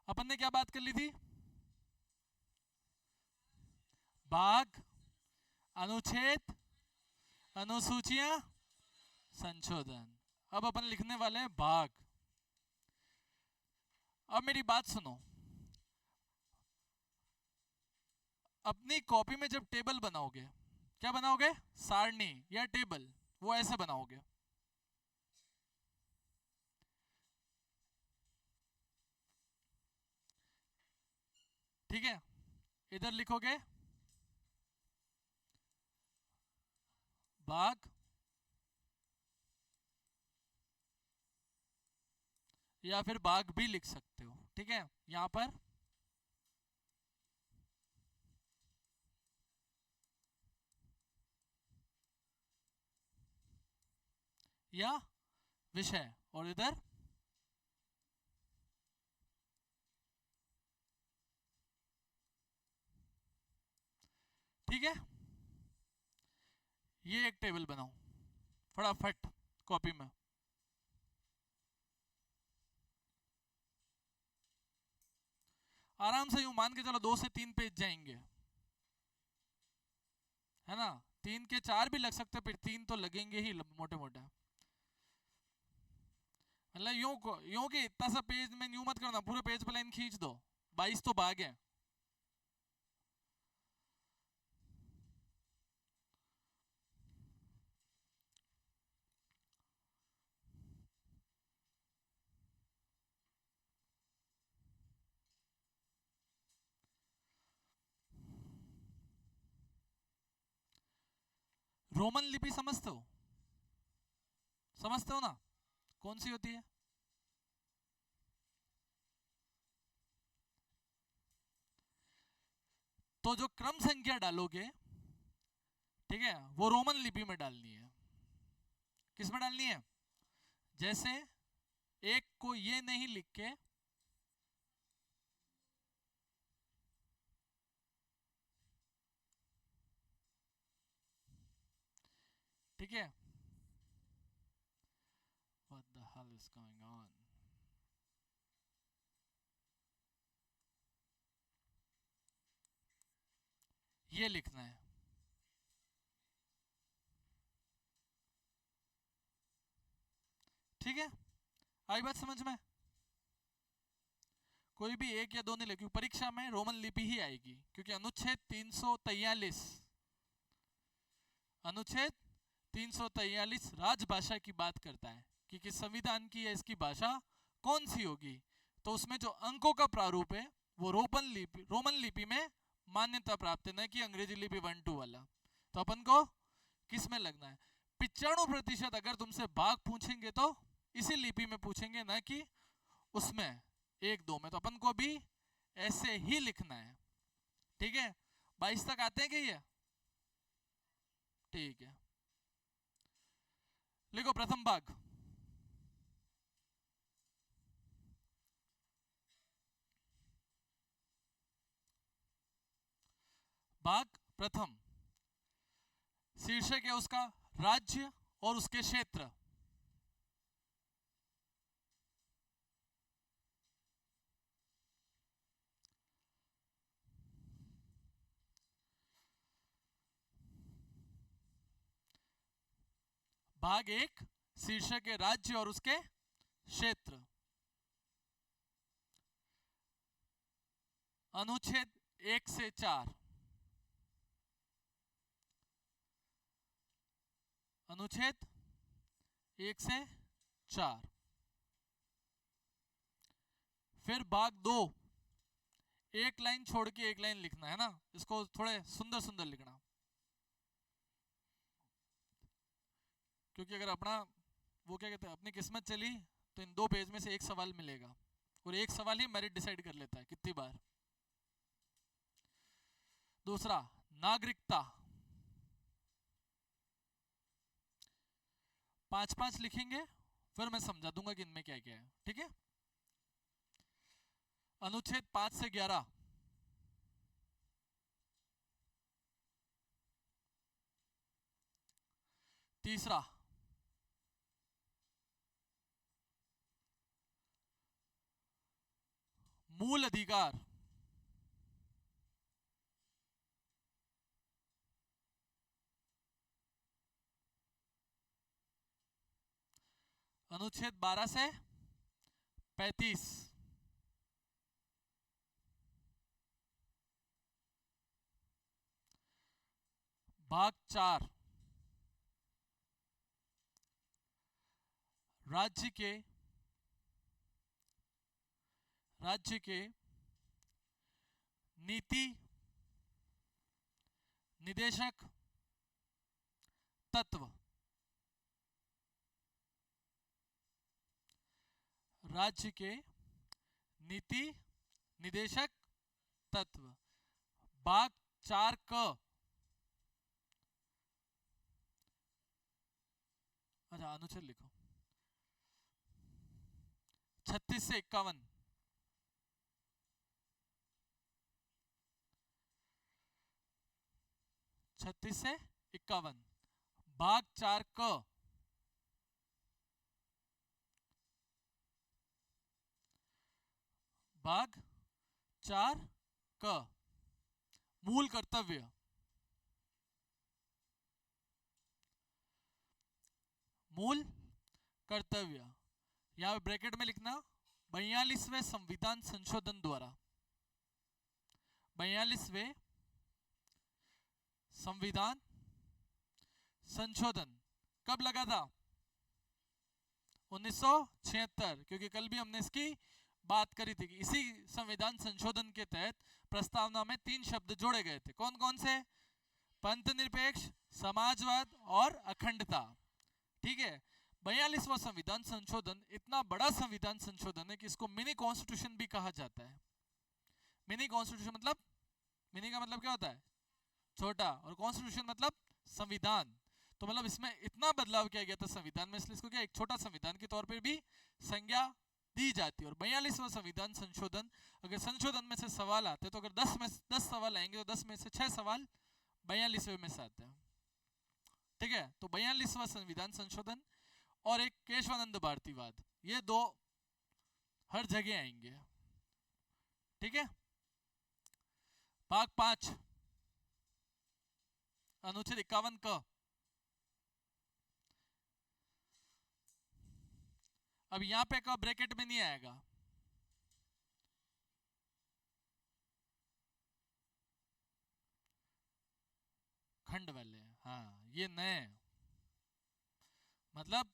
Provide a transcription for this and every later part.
अपन ने क्या बात कर ली थी? भाग, अनुच्छेद, अनुसूचियां, संशोधन। अब अपन लिखने वाले हैं भाग। अब मेरी बात सुनो, अपनी कॉपी में जब टेबल बनाओगे, क्या बनाओगे? सारणी या टेबल, वो ऐसे बनाओगे। ठीक है, इधर लिखोगे भाग, या फिर भाग भी लिख सकते हो। ठीक है, यहां पर या विषय, और इधर ठीक है। ये एक टेबल बनाओ फटाफट कॉपी में। आराम से यूं मान के चलो 2 से 3 पेज जाएंगे, है ना? 3 के 4 भी लग सकते, फिर 3 तो लगेंगे ही मोटे मोटे। मतलब यूं कि इतना सा पेज में यूं मत करना, पूरे पेज पर लाइन खींच दो। 22 तो भाग है। रोमन लिपि समझते हो? समझते हो ना? कौन सी होती है? तो जो क्रम संख्या डालोगे, ठीक है, वो रोमन लिपि में डालनी है। किस में डालनी है? जैसे एक को ये नहीं लिख के, ठीक है, what the hell is going on. ये लिखना है। ठीक है, आई बात समझ में? कोई भी एक या दो नहीं लिखी, परीक्षा में रोमन लिपि ही आएगी, क्योंकि अनुच्छेद 343, अनुच्छेद 343 राजभाषा की बात करता है कि किस संविधान की है इसकी भाषा कौन सी होगी। तो उसमें जो अंकों का प्रारूप है वो रोमन लिपि में मान्यता प्राप्त है, न कि अंग्रेजी लिपि 1 2 वाला। तो अपन को किस में लगना है? 95% अगर तुमसे भाग पूछेंगे तो इसी लिपि में पूछेंगे, ना कि उसमें 1 2 में। तो अपन को भी ऐसे ही लिखना है। ठीक है, 22 तक आते हैं क्या ये? ठीक है, लिखो प्रथम भाग। भाग प्रथम, शीर्षक है उसका राज्य और उसके क्षेत्र। भाग 1, शीर्षक है राज्य और उसके क्षेत्र। अनुच्छेद 1 से 4, अनुच्छेद 1 से 4। फिर भाग 2, एक लाइन छोड़ के एक लाइन लिखना है ना, इसको थोड़े सुंदर सुंदर लिखना, क्योंकि अगर अपना वो क्या कहते हैं अपनी किस्मत चली तो इन 2 पेज में से एक सवाल मिलेगा, और एक सवाल ही मेरिट डिसाइड कर लेता है कितनी बार। दूसरा, नागरिकता। 5 5 लिखेंगे, फिर मैं समझा दूंगा कि इनमें क्या क्या है। ठीक है, अनुच्छेद 5 से 11। तीसरा, मूल अधिकार, अनुच्छेद 12 से 35। भाग 4, राज्य के नीति निदेशक तत्व, राज्य के नीति निदेशक तत्व। भाग 4 क, अच्छा अनुच्छेद लिखो, 36 से 51। से 51। भाग 4 क, भाग 4 क, मूल कर्तव्य, मूल कर्तव्य। यहां ब्रैकेट में लिखना 42वें संविधान संशोधन द्वारा, 42वें संविधान संशोधन कब लगा था? 1976, क्योंकि कल भी हमने इसकी बात करी थी कि इसी संविधान संशोधन के तहत प्रस्तावना में 3 शब्द जोड़े गए थे। कौन कौन से? पंथ निरपेक्ष, समाजवाद और अखंडता। ठीक है, 42वां संविधान संशोधन इतना बड़ा संविधान संशोधन है कि इसको मिनी कॉन्स्टिट्यूशन भी कहा जाता है। मिनी कॉन्स्टिट्यूशन मतलब, मिनी का मतलब क्या होता है? छोटा, और कॉन्स्टिट्यूशन मतलब संविधान। तो मतलब इसमें इतना बदलाव किया गया था संविधान में, इसलिए इसको क्या एक छोटा संविधान के तौर पर भी संज्ञा दी जाती है। और 42वां संविधान संशोधन, अगर संशोधन में से सवाल आते तो अगर 10 सवाल आएंगे तो 10 में से 6 सवाल 42वें में से आते हैं। ठीक है, तो 42वां संविधान संशोधन और एक केशवानंद भारतीवाद, ये दो हर जगह आएंगे। ठीक है, भाग 5 अनुच्छेद 51 क। अब यहां पे का ब्रैकेट में नहीं आएगा, खंड वाले, हाँ ये नए, मतलब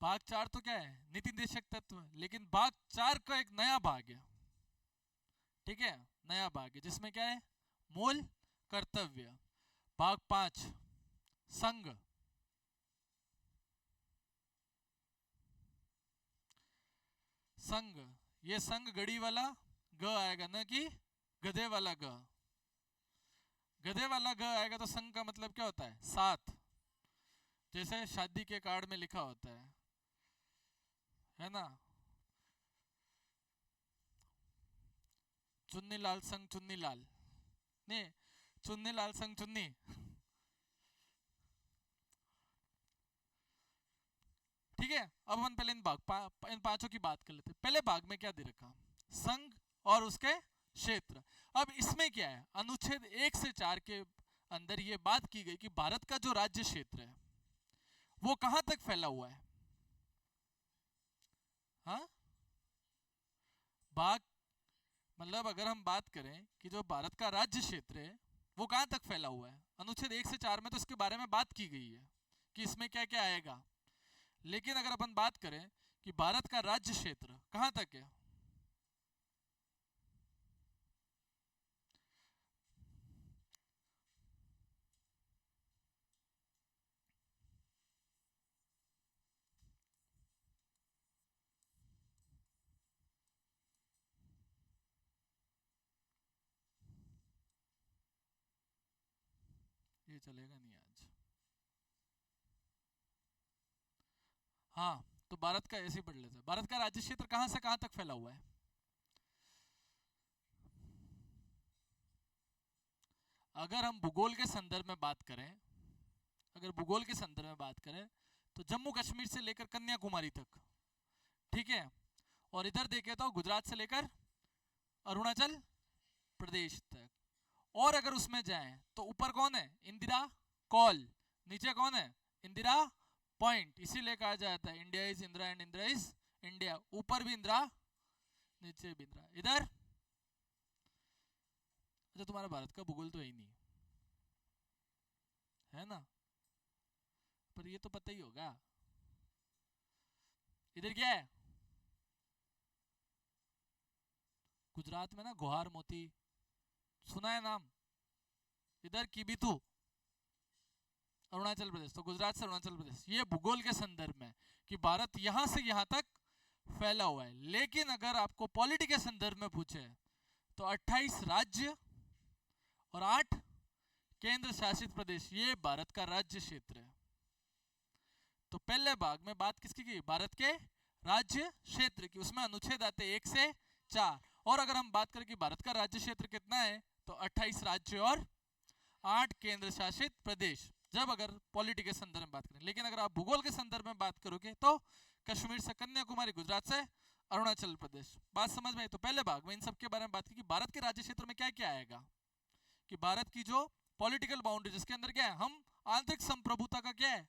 भाग 4 तो क्या है? नीति निदेशक तत्व, लेकिन भाग 4 का एक नया भाग है। ठीक है, नया भाग है जिसमें क्या है? मूल कर्तव्य। भाग 5 संघ, संघ, ये संघ गड़ी वाला ग आएगा ना कि गधे वाला ग। गधे वाला ग आएगा तो संघ का मतलब क्या होता है? साथ, जैसे शादी के कार्ड में लिखा होता है ना, चुन्नी लाल संग चुन्नी लाल, नहीं चुन्नी लाल संग चुन्नी। ठीक है, अब हम पहले इन पांचों की बात कर लेते हैं। पहले भाग में क्या दे रखा? संघ और उसके क्षेत्र। अब इसमें क्या है? अनुच्छेद 1 से 4 के अंदर ये बात की गई कि भारत का जो राज्य क्षेत्र है वो कहां तक फैला हुआ है। हाँ, भाग मतलब अगर हम बात करें कि जो भारत का राज्य क्षेत्र है वो कहां तक फैला हुआ है, अनुच्छेद 1 से 4 में तो इसके बारे में बात की गई है कि इसमें क्या क्या आएगा। लेकिन अगर अपन बात करें कि भारत का राज्य क्षेत्र कहां तक है, ये चलेगा नहीं आज। हाँ, तो भारत का ऐसे ही पढ़ लेते हैं। भारत का राज्य क्षेत्र कहां से कहां तक फैला हुआ है? अगर हम भूगोल के संदर्भ में बात करें, अगर भूगोल के संदर्भ में बात करें तो जम्मू कश्मीर से लेकर कन्याकुमारी तक, ठीक है, और इधर देखे तो गुजरात से लेकर अरुणाचल प्रदेश तक। और अगर उसमें जाएं तो ऊपर कौन है, इंदिरा कॉल, नीचे कौन है, इंदिरा पॉइंट। इसीलिए कहा जाता है India is Indira and Indira is India. ऊपर भी इंदिरा, नीचे भी इंदिरा। इधर अच्छा, तुम्हारा भारत का भूगोल तो है ही नहीं, है ना, पर ये तो पता ही होगा। इधर क्या है, गुजरात में ना गुहार मोती, सुना है नाम। इधर किबिथु, अरुणाचल प्रदेश। तो गुजरात से अरुणाचल प्रदेश, ये भूगोल के संदर्भ में कि भारत यहां से यहां तक फैला हुआ है। लेकिन अगर आपको पॉलिटी के संदर्भ में पूछे तो 28 राज्य और 8 केंद्र शासित प्रदेश, ये भारत का राज्य क्षेत्र है। तो पहले भाग में बात किसकी की, भारत के राज्य क्षेत्र की, उसमें अनुच्छेद आते 1 से 4। और अगर हम बात करें कि भारत का राज्य क्षेत्र कितना है, तो 28 राज्य और 8 केंद्र शासित प्रदेश, जब अगर पॉलिटी के संदर्भ में बात करें। लेकिन अगर आप भूगोल के संदर्भ में बात करोगे तो कश्मीर से कन्याकुमारी, गुजरात से अरुणाचल प्रदेश। बात समझ में आई। तो पहले भाग में इन सब के बारे में बात की कि भारत के राज्य क्षेत्र में क्या क्या आएगा, कि भारत की जो पॉलिटिकल बाउंड्री, जिसके अंदर क्या है, हम आंतरिक संप्रभुता का क्या है,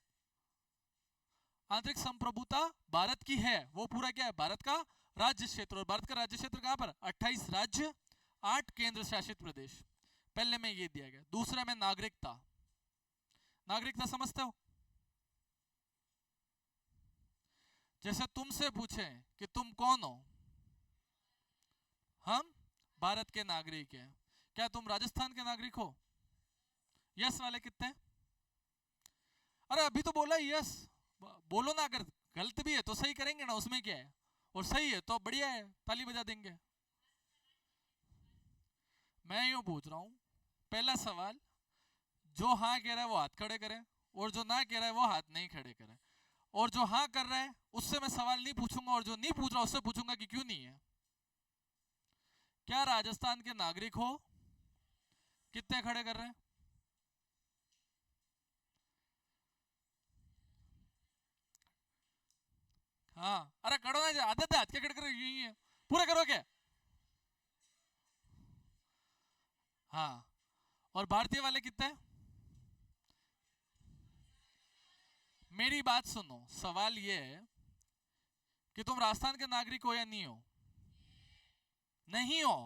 आंतरिक संप्रभुता भारत की है, वो पूरा क्या है, भारत का राज्य क्षेत्र। और भारत का राज्य क्षेत्र कहां पर, 28 राज्य 8 केंद्र शासित प्रदेश। पहले में ये दिया गया। दूसरे में नागरिकता। नागरिकता समझते हो, जैसे तुमसे पूछे कि तुम कौन हो, हम भारत के नागरिक हैं, क्या तुम राजस्थान के नागरिक हो? यस वाले कितने? अरे अभी तो बोला यस, बोलो ना। अगर गलत भी है तो सही करेंगे ना, उसमें क्या है, और सही है तो बढ़िया है, ताली बजा देंगे। मैं यूं पूछ रहा हूं, पहला सवाल, जो हाँ कह रहा है वो हाथ खड़े करे, और जो ना कह रहा है वो हाथ नहीं खड़े करे। और जो हाँ कर रहा है उससे मैं सवाल नहीं पूछूंगा, और जो नहीं पूछ रहा उससे पूछूंगा कि क्यों नहीं है। क्या राजस्थान के नागरिक हो? कितने खड़े कर रहे हैं? हाँ, अरे करो ना, आदत है हाथ के खड़े करो, यही है, पूरे करो क्या? हाँ, और भारतीय वाले कितने हैं? मेरी बात सुनो, सवाल ये है कि तुम राजस्थान के नागरिक हो या नहीं हो? नहीं हो,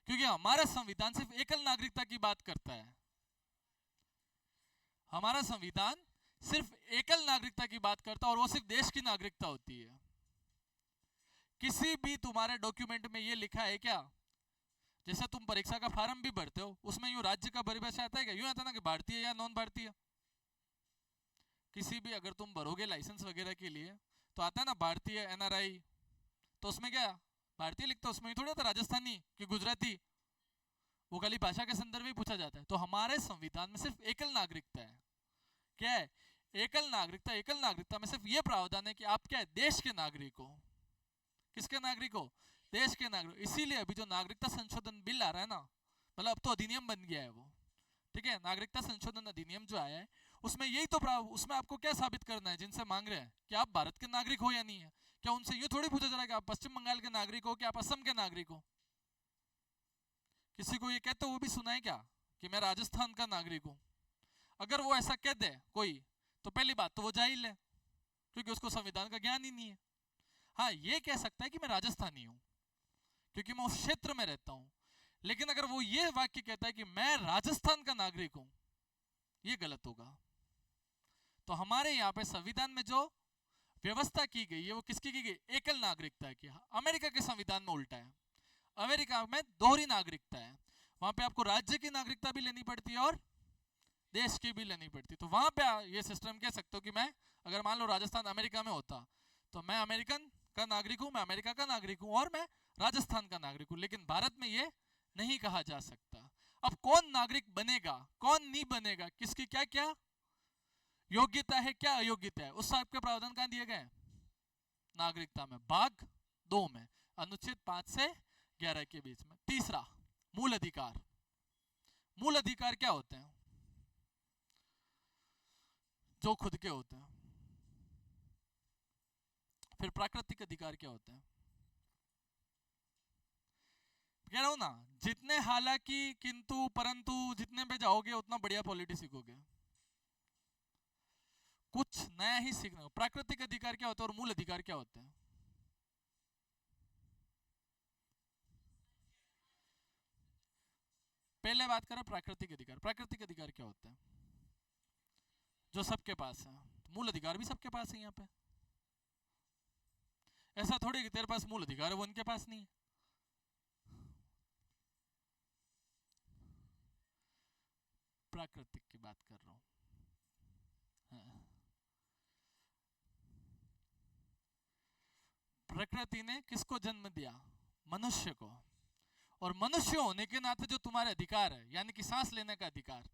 क्योंकि हमारा संविधान सिर्फ एकल नागरिकता की बात करता है। हमारा संविधान सिर्फ एकल नागरिकता की बात करता है, और वो सिर्फ देश की नागरिकता होती है। किसी भी तुम्हारे डॉक्यूमेंट में ये लिखा है क्या, जैसे तुम परीक्षा का फॉर्म भी भरते हो, उसमें यूं राज्य का परिभाषा आता है क्या, यूं आता ना कि भारतीय या नॉन भारतीय? किसी भी अगर तुम भरोगे लाइसेंस वगैरह के लिए तो आता है ना भारतीय, एनआरआई, तो उसमें क्या भारतीय लिखता है, उसमें थोड़ा था राजस्थानी कि गुजराती, वो खाली भाषा के संदर्भ में पूछा जाता है। तो हमारे संविधान में सिर्फ एकल नागरिकता है। क्या है, एकल नागरिकता। एकल नागरिकता में सिर्फ ये प्रावधान है कि आप क्या है, देश के नागरिक हो। किसके नागरिक हो? देश के नागरिक। इसीलिए अभी जो नागरिकता संशोधन बिल आ रहा है ना, मतलब अब तो अधिनियम बन गया है वो, ठीक है, नागरिकता संशोधन अधिनियम जो आया है, उसमें यही तो उसमें आपको क्या साबित करना है, जिनसे मांग रहे हैं कि आप भारत के नागरिक हो या नहीं है। क्या उनसे ये थोड़ी पूछा जा रहा है कि आप पश्चिम बंगाल के नागरिक हो, कि आप असम के नागरिक हो? किसी को ये कहते हुए भी सुना है क्या कि मैं राजस्थान का नागरिक हूं? अगर वो ऐसा कह दे कोई, तो पहली बात तो वो जाहिल है, क्योंकि उसको संविधान का ज्ञान ही नहीं है। हाँ, ये कह सकता है कि मैं राजस्थानी हूं क्योंकि मैं उस क्षेत्र में रहता हूं, लेकिन अगर वो ये वाक्य कहता है कि मैं राजस्थान का नागरिक हूं, ये गलत होगा। तो हमारे यहाँ पे संविधान में जो व्यवस्था की गई है वो किसकी की गई, एकल नागरिकता की। अमेरिका के संविधान में उल्टा है, अमेरिका में दोहरी नागरिकता है। वहां पे आपको राज्य की नागरिकता भी लेनी पड़ती है और देश की भी लेनी पड़ती है। तो वहां पे ये सिस्टम कह सकते हो कि मैं, अगर मान लो राजस्थान अमेरिका में होता, तो मैं अमेरिकन का नागरिक हूं, मैं अमेरिका का नागरिक हूं, और मैं राजस्थान का नागरिक हूं। लेकिन भारत में ये नहीं कहा जा सकता। अब कौन नागरिक बनेगा, कौन नहीं बनेगा, किसकी क्या क्या योग्यता है, क्या अयोग्यता है, उस सबके प्रावधान कहां दिए गए? नागरिकता में, भाग 2 में, अनुच्छेद 5 से 11 के बीच में। तीसरा, मूल अधिकार। मूल अधिकार क्या होते हैं? जो खुद के होते हैं। फिर प्राकृतिक अधिकार क्या होते हैं? कह रहा हूं ना, जितने हालांकि किंतु परंतु जितने पे जाओगे उतना बढ़िया पॉलिटी सीखोगे, कुछ नया ही सीखना। प्राकृतिक अधिकार क्या होता है और मूल अधिकार क्या होता है? पहले बात करें प्राकृतिक अधिकार। प्राकृतिक अधिकार क्या होता है? जो सबके पास है। मूल अधिकार भी सबके पास है। यहाँ पे ऐसा थोड़ी कि तेरे पास मूल अधिकार है वो उनके पास नहीं है। प्राकृतिक की बात कर रहा हूं। हाँ। प्रकृति ने किसको जन्म दिया? मनुष्य को। और मनुष्य होने के नाते जो तुम्हारे अधिकार है, यानी कि सांस लेने का अधिकार,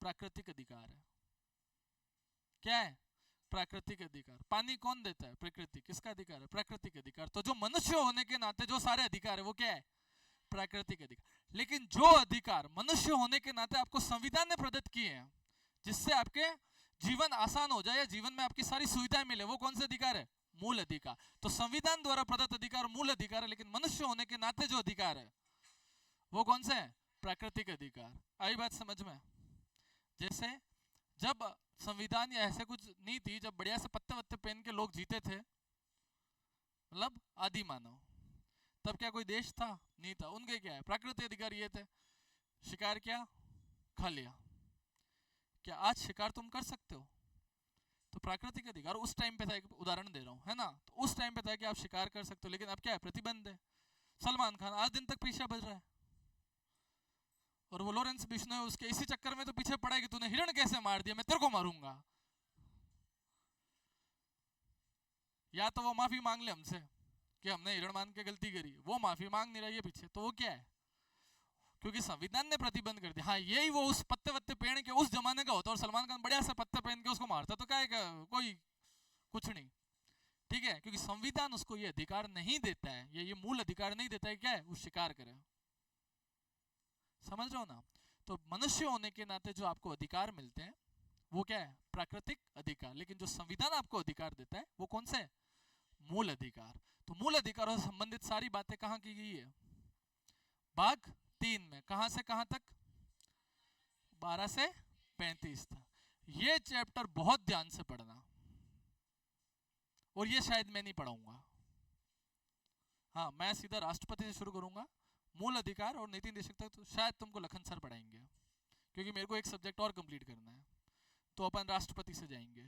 प्राकृतिक अधिकार है। क्या है? प्राकृतिक अधिकार। पानी कौन देता है? प्रकृति। किसका अधिकार है? प्राकृतिक अधिकार। तो जो मनुष्य होने के नाते जो सारे अधिकार है वो क्या है? प्राकृतिक अधिकार। लेकिन जो अधिकार मनुष्य होने के नाते आपको संविधान ने प्रदत्त किए हैं, जिससे आपके जीवन आसान हो जाए या जीवन में आपकी सारी सुविधाएं मिले, वो कौन से अधिकार है? मूल अधिकार। तो संविधान द्वारा प्रदत्त अधिकार मूल अधिकार है, लेकिन मनुष्य होने के नाते जो अधिकार है वो कौन से है? प्राकृतिक अधिकार। आई बात समझ में? जैसे जब संविधान या ऐसे कुछ नहीं थी, जब बढ़िया से पत्ते वत्ते पहन के लोग जीते थे, मतलब आदि मानव, तब क्या कोई देश था? नहीं था। उनके क्या है? प्राकृतिक अधिकार ये थे, शिकार किया, खा लिया। क्या आज शिकार तुम कर सकते हो? तो प्राकृतिक अधिकार उस टाइम पे था, एक उदाहरण दे रहा हूं, है ना? तो उस टाइम पे था कि आप शिकार कर सकते हो, लेकिन अब क्या है? प्रतिबंध है। सलमान खान आज दिन तक पीछे बज रहा है, और वो लॉरेंस बिश्नोई उसके इसी चक्कर में तो पीछे पड़ा है कि तूने हिरण कैसे मार दिया, मैं तेरे को मारूंगा। या तो वो माफी मांग ले हमसे कि हमने हिरण मान के गलती करी, वो माफी मांग नहीं रही है पीछे, तो वो क्या है? क्योंकि संविधान ने प्रतिबंध कर दिया। हाँ, यही वो उस पत्ते वत्ते पहन के उस जमाने का होता और सलमान खान बढ़िया सा पत्ते पहन के उसको मारता, तो क्या है? कोई कुछ नहीं। ठीक है, क्योंकि संविधान उसको ये अधिकार नहीं देता है, ये मूल अधिकार नहीं देता है, क्या है? वो शिकार करे। समझ रहे हो ना? तो मनुष्य होने के नाते जो आपको अधिकार मिलते हैं वो क्या है? प्राकृतिक अधिकार। लेकिन जो संविधान आपको अधिकार देता है वो कौन से? मूल अधिकार। तो मूल अधिकारों से संबंधित सारी बातें कहां की गई है? भाग 3 में। कहां से कहां तक? 12 से 35 तक। ये चैप्टर बहुत ध्यान से पढ़ना, और ये शायद मैं नहीं पढ़ाऊंगा। हाँ, मैं सीधा राष्ट्रपति से शुरू करूंगा, मूल अधिकार और नीति निदेशक तक तो शायद तुमको लखन सर पढ़ाएंगे, क्योंकि मेरे को एक सब्जेक्ट और कंप्लीट करना है। तो अपन राष्ट्रपति से जाएंगे।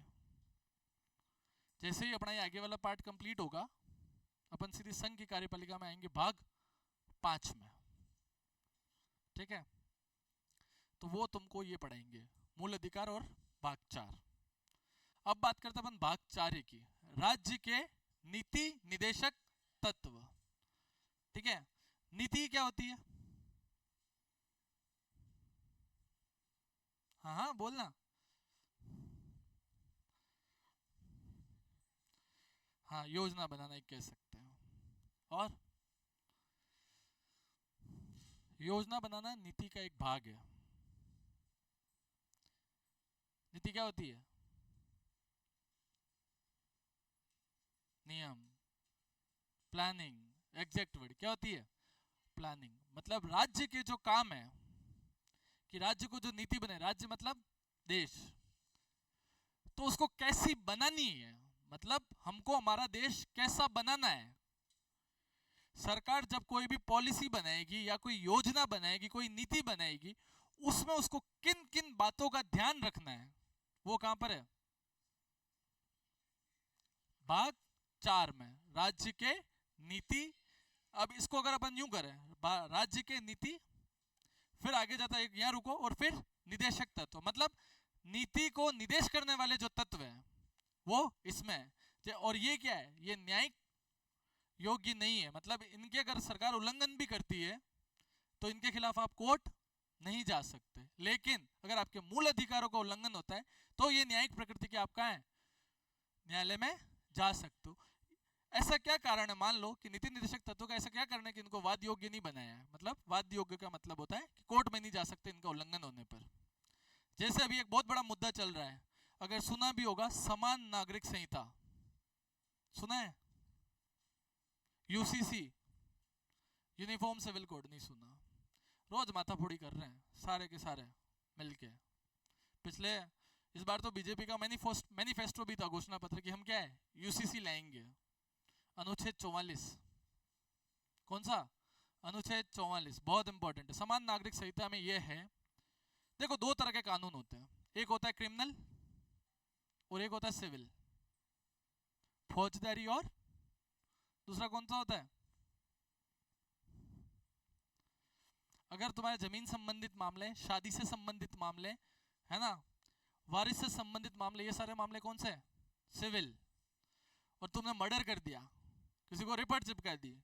जैसे ही अपना ये आगे वाला पार्ट कंप्लीट होगा, अपन सीधी संघ की कार्यपालिका में आएंगे, भाग 5 में। ठीक है, तो वो तुमको ये पढ़ाएंगे, मूल अधिकार और भाग 4। अब बात करते अपन भाग 4 की, राज्य के नीति निदेशक तत्व। ठीक है, नीति क्या होती है? हाँ हाँ बोलना। हाँ, योजना बनाना एक कह सकते हैं। और योजना बनाना नीति का एक भाग है। नीति क्या होती है? नियम, प्लानिंग। एग्जैक्ट वर्ड क्या होती है? प्लानिंग। मतलब राज्य के जो काम है, कि राज्य को जो नीति बने, राज्य मतलब देश, तो उसको कैसी बनानी है, मतलब हमको हमारा देश कैसा बनाना है। सरकार जब कोई भी पॉलिसी बनाएगी या कोई योजना बनाएगी, कोई नीति बनाएगी, उसमें उसको किन किन बातों का ध्यान रखना है, वो कहां पर है? भाग 4 में, राज्य के नीति। अब इसको अगर अपन यूं करें, राज्य के नीति, फिर आगे जाता है, यहां रुको, और फिर निदेशक तत्व, मतलब नीति को निदेश करने वाले जो तत्व हैं वो इसमें है। और ये क्या है? ये न्यायिक योग्य नहीं है, मतलब इनके अगर सरकार उल्लंघन भी करती है तो इनके खिलाफ आप कोर्ट नहीं जा सकते। लेकिन अगर आपके मूल अधिकारों का उल्लंघन होता है तो ये न्यायिक प्रकृति के आप कहां है? न्यायालय में जा सकते हो। ऐसा क्या कारण है? मान लो कि नीति निदेशक तत्वों का ऐसा क्या कारण है कि इनको वाद योग्य नहीं बनाया है? मतलब वाद योग्य का मतलब होता है कि कोर्ट में नहीं जा सकते इनका उल्लंघन होने पर। जैसे अभी एक बहुत बड़ा मुद्दा चल रहा है, अगर सुना भी होगा, समान नागरिक संहिता, सुना है? यूसीसी, यूनिफॉर्म सिविल कोड नहीं सुना, रोज माथाफोड़ी कर रहे हैं सारे के सारे मिलके। पिछले इस बार तो बीजेपी का मैनिफेस्टो भी था, घोषणा पत्र, कि हम क्या है यूसीसी लाएंगे। अनुच्छेद 44, कौन सा अनुच्छेद 44 बहुत इंपॉर्टेंट है। समान नागरिक संहिता में यह है, देखो दो तरह के कानून होते हैं, एक होता है क्रिमिनल और एक होता है सिविल, फौजदारी, और दूसरा कौन सा होता है? अगर तुम्हारे जमीन संबंधित मामले, शादी से संबंधित मामले, है ना, वारिस से संबंधित मामले, ये सारे मामले कौन से हैं? सिविल। और तुमने मर्डर कर दिया, किसी को रिपोर्ट चिपका दी,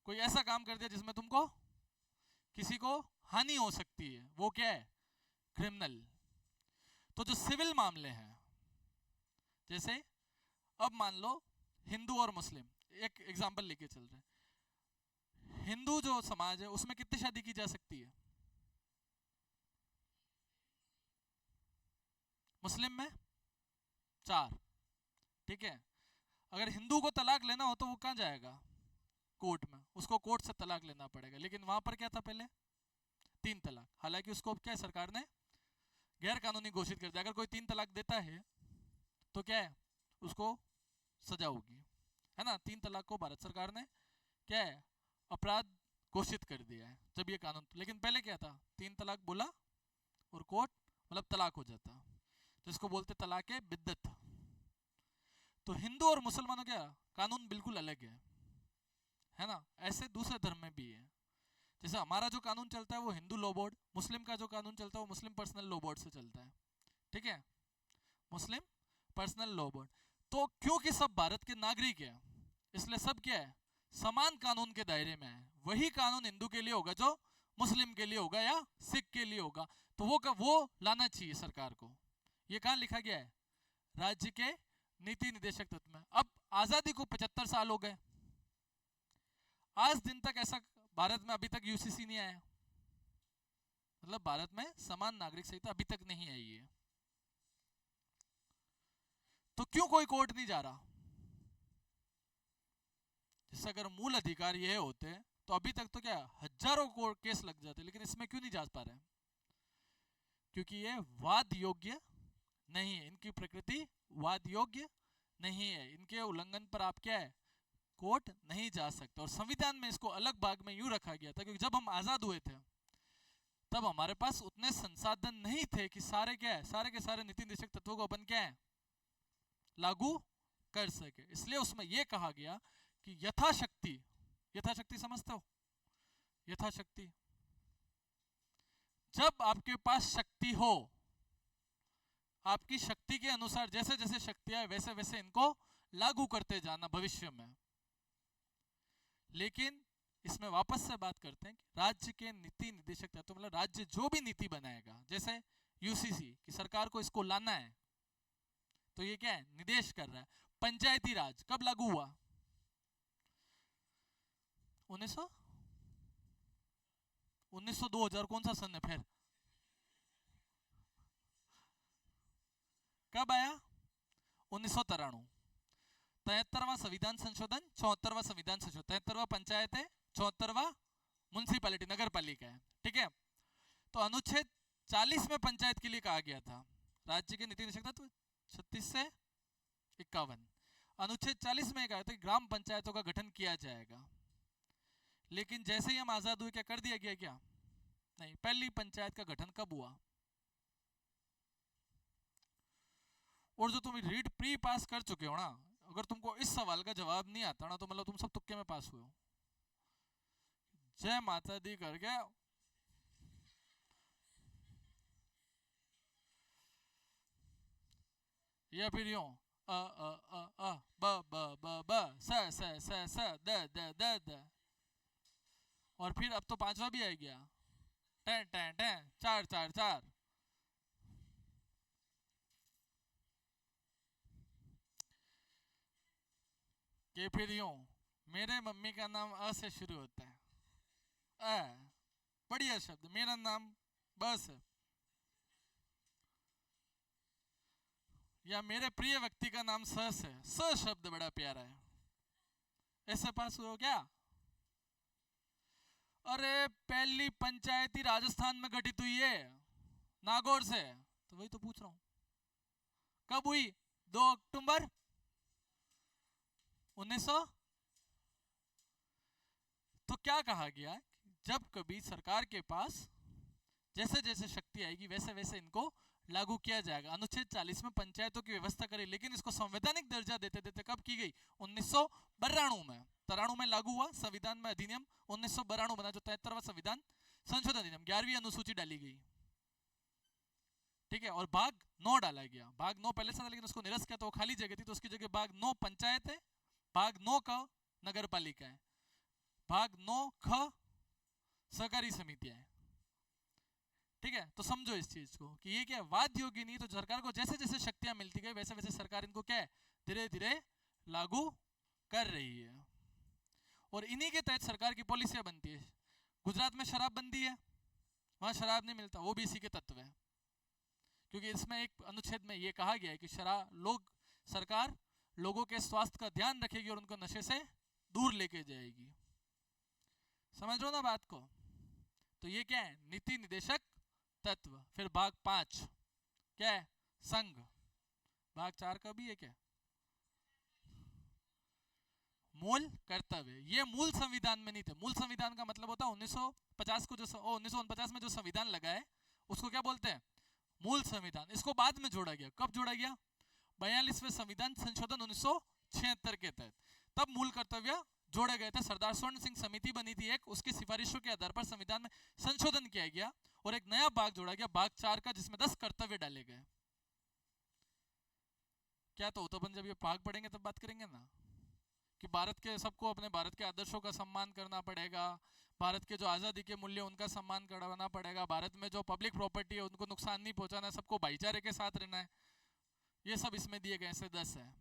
कोई ऐसा काम कर दिया जिसमें तुमको किसी को हानि हो सकती है, वो क्या है? क्रिमिनल। तो जो सिविल मामले हैं, जैसे अब मान लो हिंदू और मुस्लिम, एक एग्जांपल लेके चल रहे हैं, हिंदू जो समाज है उसमें कितनी शादी की जा सकती है? मुस्लिम में 4, ठीक है। अगर हिंदू को तलाक लेना हो तो वो कहाँ जाएगा? कोर्ट में, उसको कोर्ट से तलाक लेना पड़ेगा। लेकिन वहां पर क्या था पहले? 3 तलाक। हालांकि उसको क्या सरकार ने गैर कानूनी घोषित कर दिया। अगर कोई 3 तलाक देता है तो क्या है, उसको सजा होगी, है ना। 3 तलाक को भारत सरकार ने क्या है, अपराध घोषित कर दिया है जब ये कानून। लेकिन पहले क्या था, 3 तलाक बोला और कोर्ट मतलब तलाक हो जाता, जिसको बोलते तलाक है बिद्दत। तो हिंदू और मुसलमानों क्या कानून बिल्कुल अलग है ना। ऐसे दूसरे धर्म में भी है। जैसे हमारा जो कानून चलता है वो हिंदू लॉ बोर्ड, मुस्लिम का जो कानून चलता है वो मुस्लिम पर्सनल लॉ बोर्ड से चलता है, ठीक है, मुस्लिम पर्सनल लॉ बोर्ड। तो क्योंकि सब भारत के नागरिक है, इसलिए सब क्या है, समान कानून के दायरे में है। वही कानून हिंदू के लिए होगा जो मुस्लिम के लिए होगा या सिख के लिए होगा। तो वो लाना चाहिए सरकार को। ये कहाँ लिखा गया है? राज्य के नीति निदेशक तत्व में। अब आजादी को 75 साल हो गए, आज दिन तक ऐसा भारत में अभी तक यूसीसी नहीं आया, मतलब भारत में समान नागरिक संहिता अभी तक नहीं आई है। तो क्यों कोई कोर्ट नहीं जा रहा? जैसे अगर मूल अधिकार ये होते तो अभी तक तो क्या हजारों कोर्ट केस लग जाते, लेकिन इसमें क्यों नहीं जा पा रहे? क्योंकि ये वाद योग्य नहीं है, इनकी प्रकृति वाद योग्य नहीं है। इनके उल्लंघन पर आप क्या है, कोर्ट नहीं जा सकते। और संविधान में इसको अलग भाग में यूं रखा गया था, क्योंकि जब हम आजाद हुए थे तब हमारे पास उतने संसाधन नहीं थे कि सारे क्या है, सारे के सारे नीति निदेशक तत्वों को अपन क्या है लागू कर सके। इसलिए उसमें यह कहा गया कि यथाशक्ति, यथाशक्ति समझते हो? यथाशक्ति, जब आपके पास शक्ति हो, आपकी शक्ति के अनुसार जैसे जैसे शक्ति आए वैसे वैसे इनको लागू करते जाना भविष्य में। लेकिन इसमें वापस से बात करते हैं कि राज्य के नीति निदेशक तत्व, मतलब राज्य जो भी नीति बनाएगा, जैसे यूसीसी की सरकार को इसको लाना है, तो ये क्या है, निर्देश कर रहा है। पंचायती राज कब लागू हुआ? 1900 2000 कौन सा सन है फिर? कब आया? 1993। 73वां संविधान संशोधन, 74वां संविधान संशोधन, 73वां पंचायत है, 74वां म्युनिसिपैलिटी नगर पालिका है, ठीक है। तो अनुच्छेद 40 में पंचायत के लिए कहा गया था, राज्य के नीति निदेशक तत्व 36 से 51, अनुच्छेद 40 में कहा था कि ग्राम पंचायतों का गठन किया जाएगा। लेकिन जैसे ही हम आजाद हुए क्या कर दिया गया? क्या नहीं। पहली पंचायत का गठन कब हुआ? और जो तुम रीड प्री पास कर चुके हो ना, अगर तुमको इस सवाल का जवाब नहीं आता ना, तो मतलब तुम सब तुक्के में पास हुए हो। जय माता दी करके या फिर यूं अ अ अ अ ब ब ब ब स द द द द, और फिर अब तो 5वां भी आ गया, टें टें टें 4 4 4। के फिर यूं मेरे मम्मी का नाम अ से शुरू होता है, बढ़िया शब्द। मेरा नाम बस है, या मेरे प्रिय व्यक्ति का नाम स है, स शब्द बड़ा प्यारा है। ऐसे पास हुए हो क्या? अरे पहली पंचायती राजस्थान में गठित हुई है, नागौर से। तो वही तो पूछ रहा हूं, कब हुई? 2 अक्टूबर 1900। तो क्या कहा गया, जब कभी सरकार के पास जैसे जैसे शक्ति आएगी वैसे वैसे इनको लागू किया जाएगा। अनुच्छेद 40 में पंचायतों की व्यवस्था करी, लेकिन इसको संवैधानिक दर्जा देते देते कब की गई? 1992 में। 93 में लागू हुआ संविधान में अधिनियम, 1992 बना जो 73वां संविधान संशोधन अधिनियम, 11वीं अनुसूची डाली गई, ठीक है। और भाग 9 डाला गया। भाग 9 पहले से था लेकिन उसको निरस्त किया तो वो खाली जगह थी, तो उसकी जगह भाग 9 पंचायत है, भाग 9 का नगर पालिका है, भाग 9 ख सहकारी समितियां है, ठीक है। तो समझो इस चीज को कि ये क्या है, वाद योगी नहीं। तो सरकार को जैसे जैसे शक्तियां मिलती गई वैसे वैसे सरकार इनको क्या है, धीरे धीरे लागू कर रही है। और इन्हीं के तहत सरकार की पॉलिसियां बनती है। गुजरात में शराबबंदी है, वहां शराब नहीं मिलता, वो भी इसी के तत्व है, क्योंकि इसमें एक अनुच्छेद में ये कहा गया है कि सरकार लोगों के स्वास्थ्य का ध्यान रखेगी और उनको नशे से दूर लेके जाएगी। समझ लो ना बात को। तो ये क्या है, नीति निदेशक तत्व। फिर भाग 5 क्या है, संघ। भाग 4 का भी है क्या, मूल कर्तव्य। ये मूल संविधान में नहीं थे। मूल संविधान का मतलब होता है 1950 को जो 1949 में जो संविधान लगा है उसको क्या बोलते हैं, मूल संविधान। इसको बाद में जोड़ा गया। कब जोड़ा गया? 42वें संविधान संशोधन 1976 के तहत। तब मूल कर्तव्य जोड़े गए थे। सरदार स्वर्ण सिंह समिति बनी थी एक, उसकी सिफारिशों के आधार पर संविधान में संशोधन किया गया और एक नया भाग जोड़ा गया, भाग 4 का, जिसमें 10 कर्तव्य डाले गए। क्या तो अपन जब ये भाग पढ़ेंगे तब बात करेंगे ना कि भारत के सबको अपने भारत के आदर्शों का सम्मान करना पड़ेगा, भारत के जो आज़ादी के मूल्य उनका सम्मान करवाना पड़ेगा, भारत में जो पब्लिक प्रॉपर्टी है उनको नुकसान नहीं पहुंचाना, सबको भाईचारे के साथ रहना है। ये सब इसमें दिए गए ऐसे 10 है।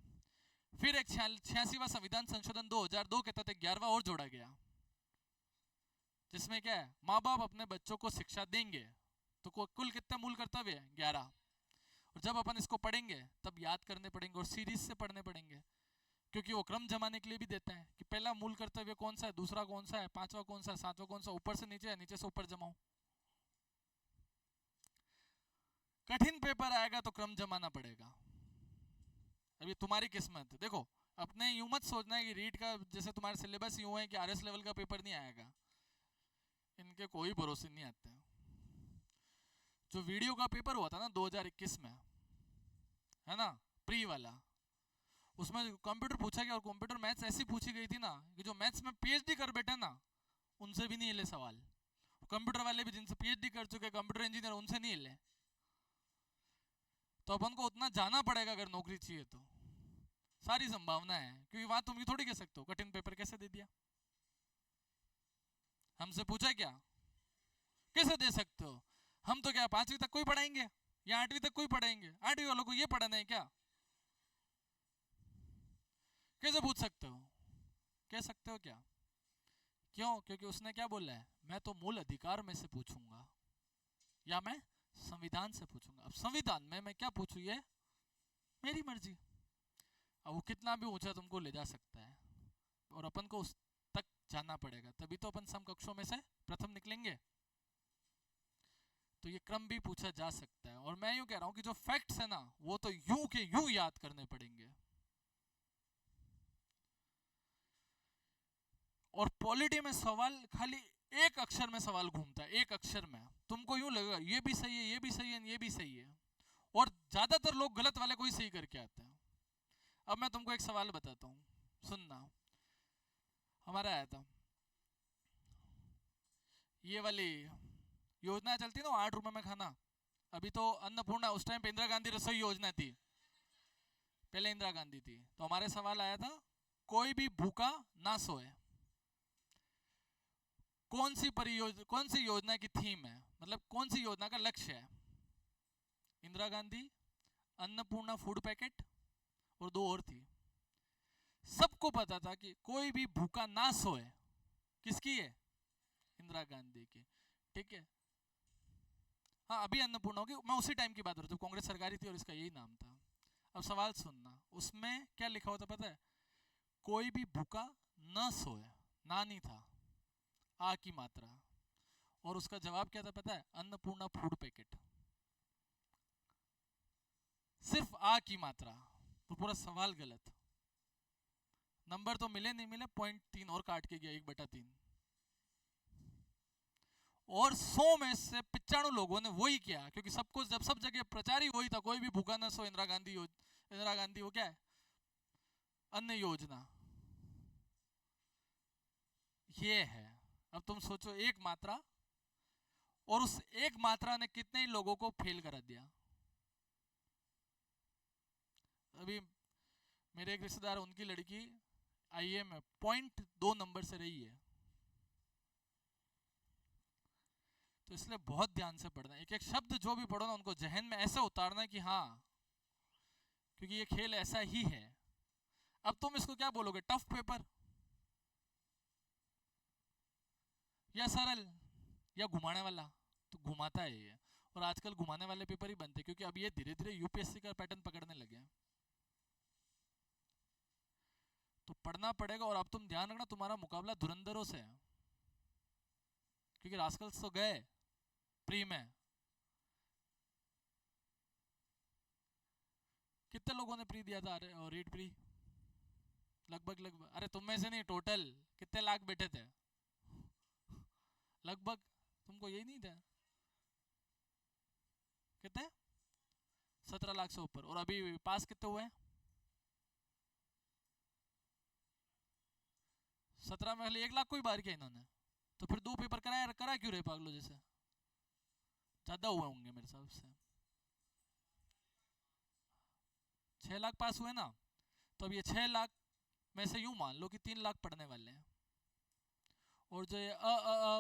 फिर एक 86वां संविधान संशोधन 2002 के तहत 11वां और जोड़ा गया, जिसमें क्या है, माँ बाप अपने बच्चों को शिक्षा देंगे। तो कुल कितने मूल कर्तव्य है? 11। और जब अपन इसको पढ़ेंगे तब याद करने पड़ेंगे और सीरीज से पढ़ने पड़ेंगे, क्योंकि वो क्रम जमाने के लिए भी देते हैं कि पहला मूल कर्तव्य कौन सा है, दूसरा कौन सा है, पांचवा कौन सा है, सातवां कौन सा, ऊपर से नीचे है, नीचे से ऊपर जमाओ। कठिन पेपर आएगा तो क्रम जमाना पड़ेगा। अभी तुम्हारी किस्मत। देखो अपने यूं मत सोचना है कि रीट का जैसे तुम्हारे सिलेबस यूं है कि आरएस लेवल का पेपर नहीं आएगा, इनके कोई भरोसे नहीं आते हैं। जो वीडियो का पेपर हुआ था ना 2021 में, है ना, प्री वाला, उसमें कंप्यूटर पूछा गया और कंप्यूटर मैथ्स ऐसी पूछी गई थी ना कि जो मैथ्स में पीएचडी कर बैठे ना उनसे भी नहीं हिले सवाल। कंप्यूटर वाले भी जिनसे पीएचडी कर चुके कंप्यूटर इंजीनियर, उनसे नहीं हिले। तो अपन को उतना जाना पड़ेगा अगर नौकरी चाहिए तो। सारी संभावना है, क्योंकि वहां तुम ये थोड़ी कह सकते हो कठिन पेपर कैसे दे दिया, हमसे पूछा क्या, कैसे दे सकते हो? हम तो क्या 5वीं तक कोई पढ़ाएंगे या 8वीं तक कोई पढ़ाएंगे? 8वीं वालों को ये पढ़ाना है क्या? कैसे पूछ सकते हो? कह सकते हो क्या? क्यों? क्योंकि उसने क्या बोला है, मैं तो मूल अधिकार में से पूछूंगा या मैं संविधान से पूछूंगा। अब संविधान में मैं क्या पूछूं ये मेरी मर्जी। अब वो कितना भी ऊंचा तुमको ले जा सकता है और अपन को उस तक जाना पड़ेगा, तभी तो अपन समकक्षों में से प्रथम निकलेंगे। तो ये क्रम भी पूछा जा सकता है। और मैं यूं कह रहा हूं कि जो फैक्ट्स है ना वो तो यूं के यूं याद करने पड़ेंगे। और पॉलिटी में सवाल खाली एक अक्षर में सवाल घूमता है, एक अक्षर में। तुमको यूं लगेगा ये भी सही है, ये भी सही है, ये भी सही है, और ज्यादातर लोग गलत वाले को ही सही करके आते हैं। अब मैं तुमको एक सवाल बताता हूं, सुनना। हमारा आया था ये वाली योजना चलती ना 8 रुपए में खाना। अभी तो अन्नपूर्णा, उस टाइम पे इंदिरा गांधी रसोई योजना थी, पहले इंदिरा गांधी थी। तो हमारे सवाल आया था कोई भी भूखा ना सोए, कौन सी योजना की थीम है, मतलब कौन सी योजना का लक्ष्य है? इंदिरा गांधी, अन्नपूर्णा फूड पैकेट और 2 और थी। सबको पता था कि कोई भी भूखा ना सोए किसकी है? इंदिरा गांधी की, ठीक है। हाँ अभी अन्नपूर्णा होगी, मैं उसी टाइम की बात कर रहा हूँ जब कांग्रेस सरकारी थी और इसका यही नाम था। अब सवाल सुनना, उसमें क्या लिखा होता पता है? कोई भी भूखा न सोए, ना नहीं था, आ की मात्रा, और उसका जवाब क्या था पता है? Annapurna food packet. सिर्फ आ की मात्रा, तो पूरा सवाल गलत। नंबर तो मिले नहीं मिले, 0.3 और काट के गया 1/3। और 100 में से 95 लोगों ने वही किया, क्योंकि सबको जब सब जगह प्रचार ही वही था, कोई भी भूखा न सो, इंदिरा गांधी वो क्या है, अन्न योजना। ये है। अब तुम सोचो, एक मात्रा, और उस एक मात्रा ने कितने ही लोगों को फेल करा दिया। अभी मेरे एक रिश्तेदार, उनकी लड़की आईए में 0.2 नंबर से रही है। तो इसलिए बहुत ध्यान से पढ़ना, एक एक शब्द जो भी पढ़ो ना, उनको जहन में ऐसे उतारना कि हाँ, क्योंकि ये खेल ऐसा ही है। अब तुम इसको क्या बोलोगे, टफ पेपर या सरल या घुमाने वाला? तो घुमाता है ये, और आजकल घुमाने वाले पेपर ही बनते हैं, क्योंकि अब ये धीरे धीरे यूपीएससी का पैटर्न पकड़ने लगे हैं। तो पढ़ना पड़ेगा। और अब तुम ध्यान रखना, तुम्हारा मुकाबला धुरंधरों से है, क्योंकि रास्कल्स तो गए प्री में। कितने लोगों ने प्री दिया था? और रीट प्री लगभग अरे तुम में से नहीं, टोटल कितने लाख बैठे थे लगभग? तुमको यही नहीं था? कितने? 17 लाख से ऊपर। और अभी पास कितने हुए? 17 में खाली 1 लाख को ही बाहर किया इन्होंने। तो फिर 2 पेपर कराया, करा क्यों रहे पागलों जैसे? ज्यादा हुए होंगे मेरे हिसाब से। 6 लाख पास हुए ना, तो अब ये 6 लाख में से यूं मान लो कि 3 लाख पढ़ने वाले हैं, और जो ये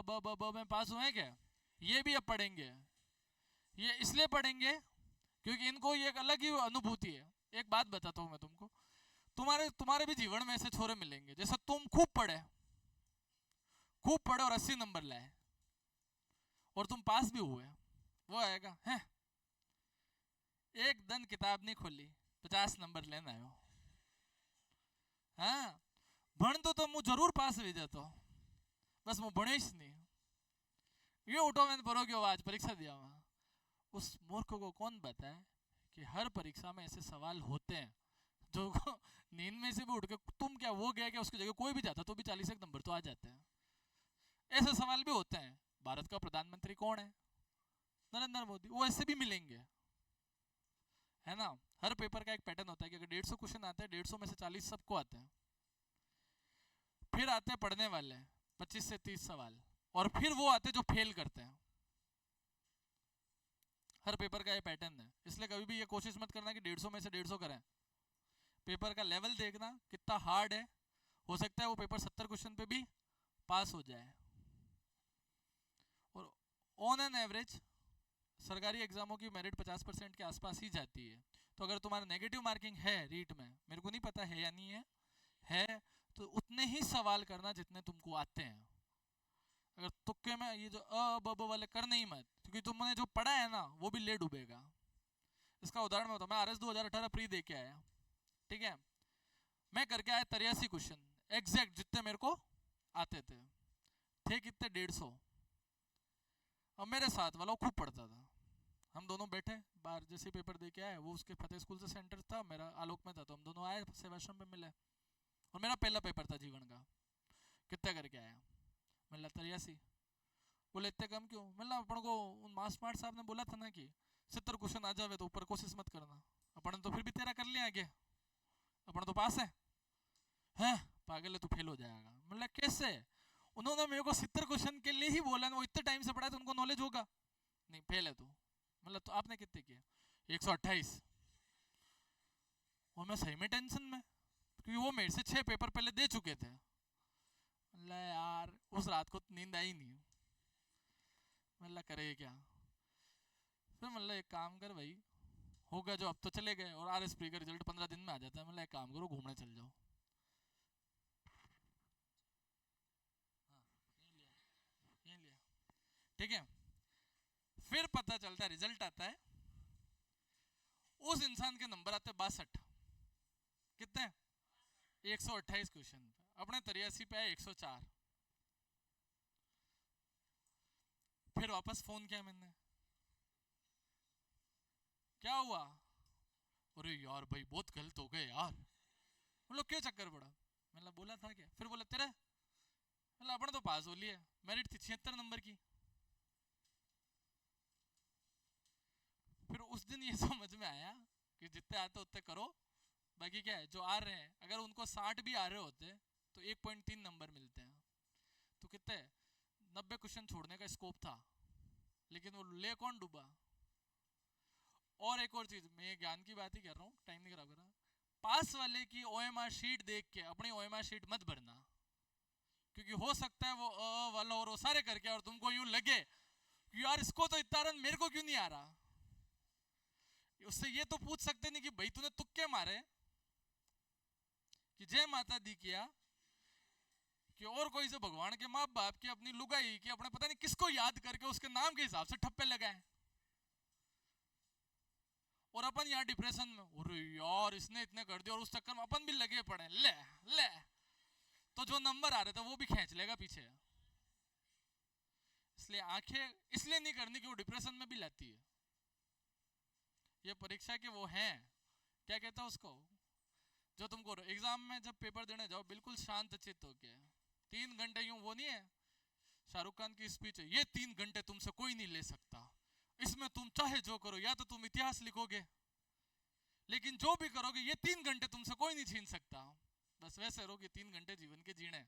ब में पास हुए हैं क्या, ये भी अब पढ़ेंगे। ये इसलिए पढ़ेंगे क्योंकि इनको ये एक अलग ही अनुभूति है। एक बात बताता हूँ मैं तुमको, तुम्हारे भी जीवन में ऐसे छोरे मिलेंगे, जैसे तुम खूब पढ़े और 80 नंबर लाए, और तुम पास भी हुए। वो आएगा है, एक दिन किताब नहीं खोली, 50 नंबर लेना आयो। हाँ, भण तो मैं जरूर पास हो जाता, बस मैं भणीश नहीं। ये उठो, मैंने पढ़ो क्यों, आज परीक्षा दिया वहां। उस मूर्ख को कौन बताए कि हर परीक्षा में ऐसे सवाल होते हैं जो नींद में से भी उठ के, तुम क्या वो गया क्या, उसकी जगह कोई भी जाता तो भी 40 नंबर तो आ जाते हैं। ऐसे सवाल भी होते हैं, भारत का प्रधानमंत्री कौन है? नरेंद्र मोदी। वो ऐसे भी मिलेंगे, है ना। हर पेपर का एक पैटर्न होता है कि अगर 150 क्वेश्चन आते हैं, 150 में से 40 सबको आते हैं। फिर आते हैं पढ़ने वाले 25 से 30 सवाल, और फिर वो आते हैं जो फेल करते हैं। हर पेपर का ये पैटर्न है, इसलिए कभी भी ये कोशिश मत करना कि 150 में से 150 करें। पेपर का लेवल देखना कितना हार्ड है, हो सकता है वो पेपर 70 क्वेश्चन पे भी पास हो जाए। और ऑन एन एवरेज सरकारी एग्जामों की मेरिट 50% के आसपास ही जाती है। तो अगर तुम्हारा नेगेटिव मार्किंग है रीट में, मेरे को नहीं पता है या नहीं है तो उतने ही सवाल करना जितने तुमको आते हैं। अगर तुक्के में ये जो ब वाले करने ही मत, क्योंकि तुमने जो पढ़ा है ना वो भी ले डूबेगा। इसका उदाहरण मैं बताऊं, मैं RS 2018 प्री दे के आया, ठीक है। मैं करके आया 83 क्वेश्चन एग्जैक्ट जितने मेरे को आते थे कितने, 150। अब मेरे साथ वाला खूब पढ़ता था, हम दोनों बैठे बाहर, जैसे पेपर दे के आए, वो उसके फतेह स्कूल से सेंटर था, मेरा आलोक में था, तो हम दोनों आए सेवाश्रम पे मिले। और मेरा पहला पेपर था जीवन का। कितने करके आया? मिला 83। बोले इतने कम क्यों? मिला अपन को उन मास स्मार्ट साहब ने बोला था ना कि 70 क्वेश्चन आ जावे तो ऊपर कोशिश मत करना। अपन तो फिर भी तेरा कर लिया आगे, अपन तो पास है। हैं पागल है तू, फेल हो जाएगा। मतलब कैसे? उन्होंने मेरे को 70 क्वेश्चन के लिए ही बोला ना, वो इतने टाइम से पढ़ा है तो उनको नॉलेज होगा। नहीं, फेल है तू। मतलब तो आपने कितने किए? 128। और मैं सही में टेंशन में, क्योंकि वो मेरे से 6 पेपर पहले दे चुके थे। यार उस रात को नींद आई नहीं, मतलब करे क्या। फिर मतलब एक काम कर भाई, होगा जो, अब तो चले गए, और RS प्री का रिजल्ट 15 दिन में आ जाता है। मतलब एक काम करो, घूमने चल जाओ। ये लिया, ठीक है। फिर पता चलता है, रिजल्ट आता है, उस इंसान के नंबर आते 62। कितने? 128 क्वेश्चन पे, अपने 83 पे आए 104। फिर वापस फोन किया मैंने, क्या हुआ? अरे यार भाई बहुत गलत हो गए यार। मतलब क्यों चक्कर पड़ा? मतलब बोला था क्या? फिर बोला तेरे, मतलब अपन तो पास हो लिया, मेरिट थी 76 नंबर की। फिर उस दिन ये समझ में आया कि जितने आते उतने करो, बाकी क्या है जो आ रहे हैं, अगर उनको 60 भी आ रहे होते तो 1.3 नंबर मिलते हैं। तो कितने 90 क्वेश्चन छोड़ने का स्कोप था, लेकिन वो ले कौन डूबा। और एक और चीज, मैं ज्ञान की बात ही कर रहा हूँ, टाइम नहीं खराब कर रहा। पास वाले की ओएमआर शीट देख के अपनी ओएमआर शीट मत भरना, क्योंकि हो सकता है वो वाला और वो सारे करके और तुमको यूं लगे यार इसको तो इतना रन मेरे को क्यों नहीं आ रहा। उससे ये तो पूछ सकते नहीं कि भाई तूने तुक्के मारे कि जय माता दी किया कि और कोई से भगवान के माँ बाप की अपनी लुगाई की अपने पता नहीं किसको याद करके उसके नाम के हिसाब से ठप्पे लगाए, और अपन यार डिप्रेशन में, अरे यार इसने इतने कर दिया, और उस चक्कर में अपन भी लगे पड़े ले ले, तो जो नंबर आ रहे थे वो भी खींच लेगा पीछे। इसलिए आंखें इसलिए नहीं करनी कि वो डिप्रेशन में भी लाती है। ये परीक्षा के वो हैं, क्या कहता है उसको, जो तुमको एग्जाम में जब पेपर देने जाओ बिल्कुल शांत चित्त होके, 3 घंटे यूं, वो नहीं है शाहरुख खान की स्पीच है, ये 3 घंटे तुमसे कोई नहीं ले सकता, इसमें तुम चाहे जो करो, या तो तुम इतिहास लिखोगे, लेकिन जो भी करोगे ये 3 घंटे तुमसे कोई नहीं छीन सकता। बस वैसे रहो कि 3 घंटे जीवन के जीने,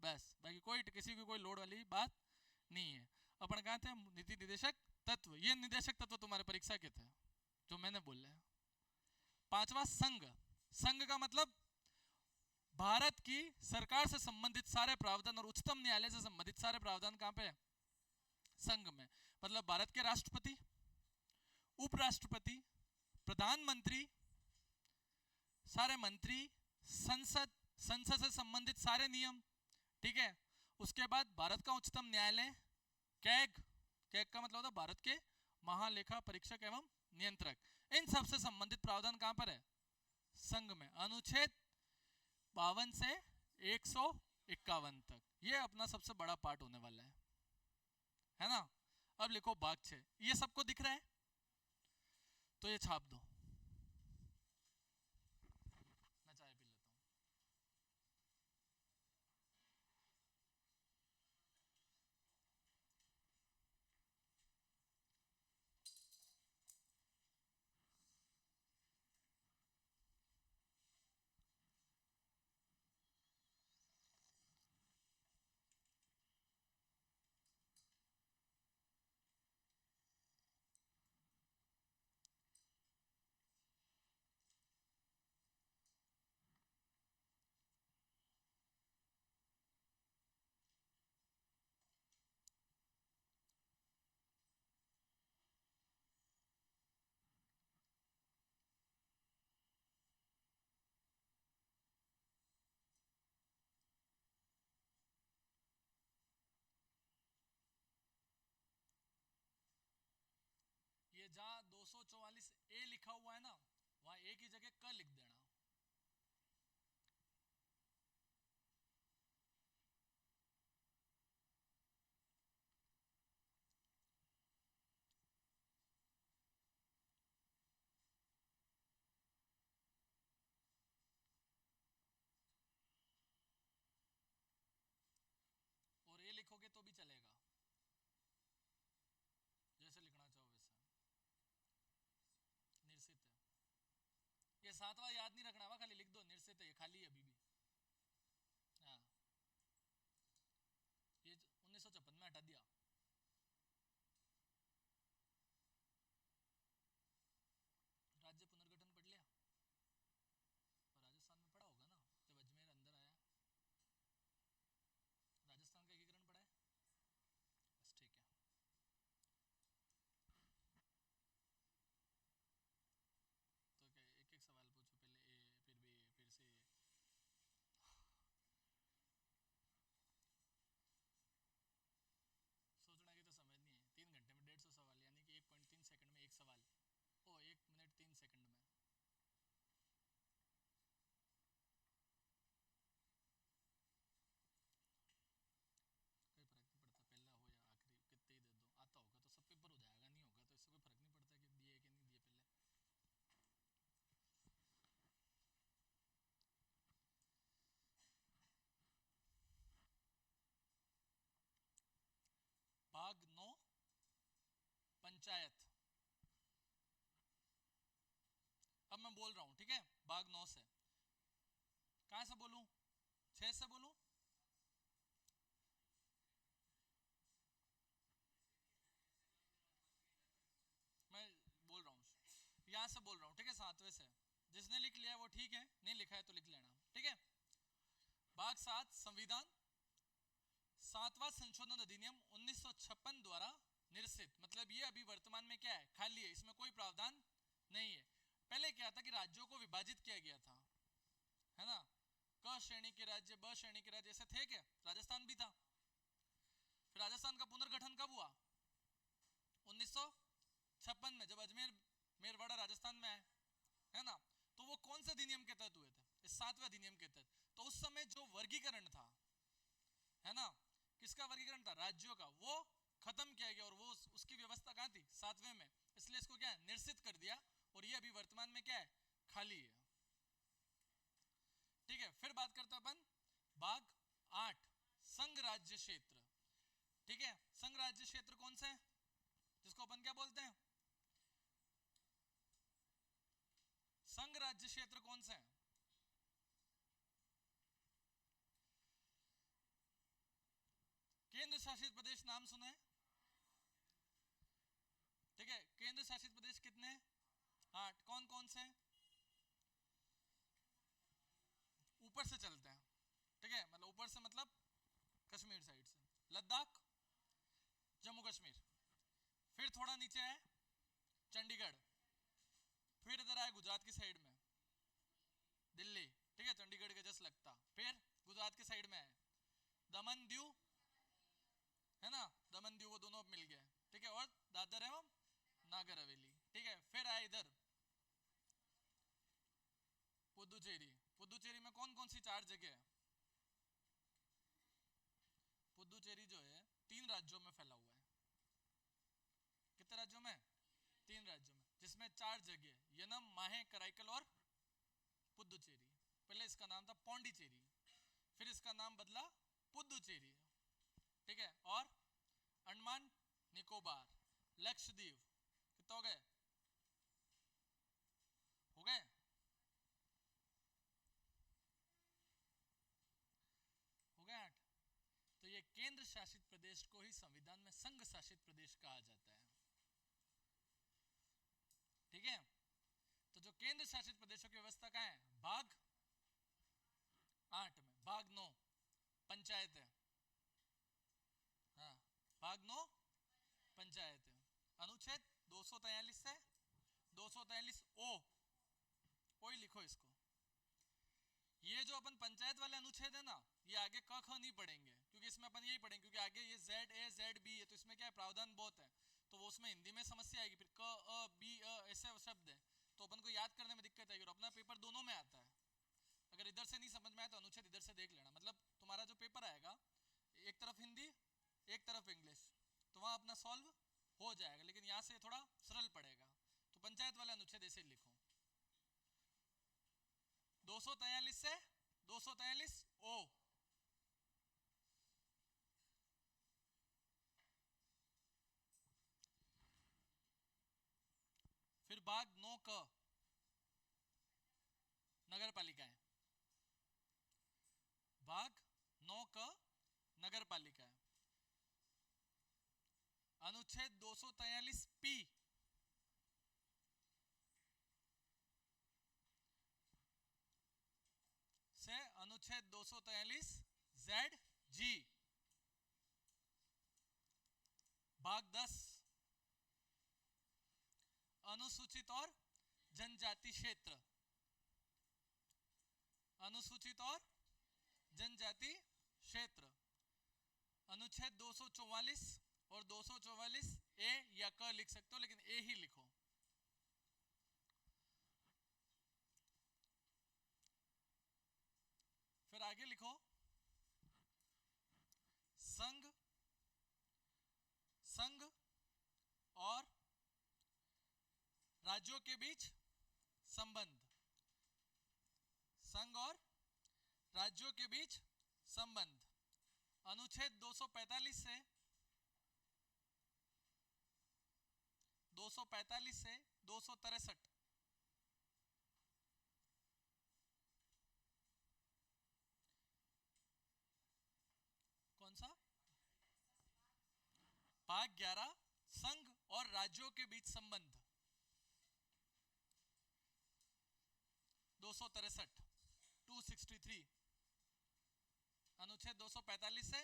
बस, बाकी कोई किसी की कोई लोड वाली बात नहीं है। अपन कहा थे नीति निदेशक तत्व, ये निदेशक तत्व तुम्हारे परीक्षा के थे जो मैंने बोले। पांचवा संघ, संघ का मतलब भारत की सरकार से संबंधित सारे प्रावधान और उच्चतम न्यायालय से संबंधित सारे प्रावधान कहां पे है? संघ में। मतलब भारत के राष्ट्रपति, उपराष्ट्रपति, प्रधानमंत्री, सारे मंत्री, संसद, संसद से संबंधित सारे नियम, ठीक है। उसके बाद भारत का उच्चतम न्यायालय, कैग, कैग का मतलब होता है भारत के महालेखा परीक्षक एवं नियंत्रक, इन सब से संबंधित प्रावधान कहां पर है? संघ में। अनुच्छेद 52 से 151 तक, ये अपना सबसे बड़ा पार्ट होने वाला है ना। अब लिखो भाग 6, ये सबको दिख रहा है तो ये छाप दो। मैं चाय पी लेता हूं। ये जहां 244 ए लिखा हुआ है ना, वहां ए की जगह क लिख देना। और ए लिखोगे तो भी चलेगा, जैसे लिखना चाहो वैसे। निर्सित है, ये सातवां याद नहीं रखना हुआ, खाली लिख दो निर्सित है, ये खाली है अभी भी। हाँ, ये 1956 में हटा दिया। राज्य पुनर्गठन पढ़ लिया, और राजस्थान में पढ़ा होगा ना जब अजमेर अंदर आया, राजस्थान का एकीकरण पढ़ा है, बस ठीक है। तो क्या एक एक सवाल पूछो, पहले ए फिर बी फिर सी। पंचायत। अब मैं बोल रहा हूं, ठीक है, भाग 9 से। कहां से बोलूं? 6 से बोलूं? मैं बोल रहा हूं, यहां से बोल रहा हूं, ठीक है, 7वें से। जिसने लिख लिया वो ठीक है, नहीं लिखा है तो लिख लेना, ठीक है। भाग 7 संविधान, 7वां संशोधन अधिनियम 1956 द्वारा निरसित, मतलब ये अभी वर्तमान में क्या है, खाली है, इसमें कोई प्रावधान नहीं है। पहले क्या था कि राज्यों को विभाजित किया गया था, है ना, क श्रेणी के राज्य, ब श्रेणी के राज्य ऐसे थे क्या, राजस्थान भी था। फिर राजस्थान का पुनर्गठन कब हुआ? 1956 में, जब अजमेर मेरवाड़ा राजस्थान में है ना। तो वो कौन से अधिनियम के तहत हुए थे? इस 7वें अधिनियम के तहत। तो उस समय जो वर्गीकरण था, है ना, किसका वर्गीकरण था? राज्यों का, वो खत्म किया गया और वो उसकी व्यवस्था कहां थी? 7वें में। इसलिए इसको क्या है, निरसित कर दिया, और ये अभी वर्तमान में क्या है, खाली है, ठीक है। फिर बात करते अपन भाग 8 संघ राज्य क्षेत्र, ठीक है। संघ राज्य क्षेत्र कौन से हैं, जिसको अपन क्या बोलते हैं, संघ राज्य क्षेत्र कौन से हैं? केंद्र शासित प्रदेश नाम सुना है, ठीक है। केंद्र शासित प्रदेश कितने हैं? 8। कौन कौन से हैं? ऊपर से चलते हैं, ठीक है, मतलब ऊपर से मतलब कश्मीर साइड से, लद्दाख, जम्मू कश्मीर, फिर थोड़ा नीचे है चंडीगढ़, फिर इधर आए गुजरात की साइड में दिल्ली, ठीक है, चंडीगढ़ के जस्ट लगता, फिर गुजरात के साइड में है दमन दीव, है ना, दमन दीव वो दोनों अब मिल गए, ठीक है, और दादर एवं नागर हवेली, ठीक है। फिर आए इधर पुदुचेरी, पुदुचेरी में कौन कौन सी 4 जगह है? पुदुचेरी जो है 3 राज्यों में फैला हुआ है। कितने राज्यों में? 3 राज्यों में, जिसमें 4 जगह, यनम, माहे, कराईकल और पुदुचेरी। पहले इसका नाम था पौंडीचेरी, फिर इसका नाम बदला पुदुचेरी, ठीक है। और अंडमान निकोबार, लक्षद्वीप, कितना हो गए? हो गए? हो गए 8। तो ये केंद्र शासित प्रदेश को ही संविधान में संघ शासित प्रदेश कहा जाता है, ठीक है। तो जो केंद्र शासित प्रदेशों की व्यवस्था कहाँ है? भाग 8 में। भाग 9 पंचायत है, हाँ, भाग 9 पंचायत है। अनुच्छेद 243 से 243 ओ ही लिखो इसको। ये जो अपन पंचायत वाले अनुच्छेद है ना, ये आगे क ख नहीं पढ़ेंगे, क्योंकि इसमें अपन यही पढ़ेंगे, क्योंकि आगे ये जेड ए जेड बी है, तो इसमें क्या है, प्रावधान बहुत है, तो वो उसमें हिंदी में समस्या आएगी, फिर क अ बी अ ऐसे शब्द है, तो अपन को याद करने में दिक्कत आएगी। और अपना पेपर दोनों में आता है, अगर इधर से नहीं समझ में आए तो अनुच्छेद इधर से देख लेना, मतलब तुम्हारा जो पेपर आएगा एक तरफ हिंदी एक तरफ इंग्लिश, तो वहां अपना सॉल्व हो जाएगा, लेकिन यहाँ से थोड़ा सरल पड़ेगा। तो पंचायत वाले अनुच्छेद ऐसे लिखो, 243 से 243 ओ। फिर भाग 9 क नगर पालिकाएं, भाग 9 क नगर पालिकाएं, अनुच्छेद 243 पी से अनुच्छेद 243 जेड जी। भाग 10 अनुसूचित और जनजाति क्षेत्र, अनुसूचित और जनजाति क्षेत्र, अनुच्छेद 244 और 244 ए या क लिख सकते हो, लेकिन ए ही लिखो। फिर आगे लिखो संघ, संघ और राज्यों के बीच संबंध, संघ और राज्यों के बीच संबंध, अनुच्छेद 245 से 245 से 263, कौन सा? भाग 11 संघ और राज्यों के बीच संबंध, 263, 263, अनुच्छेद 245 से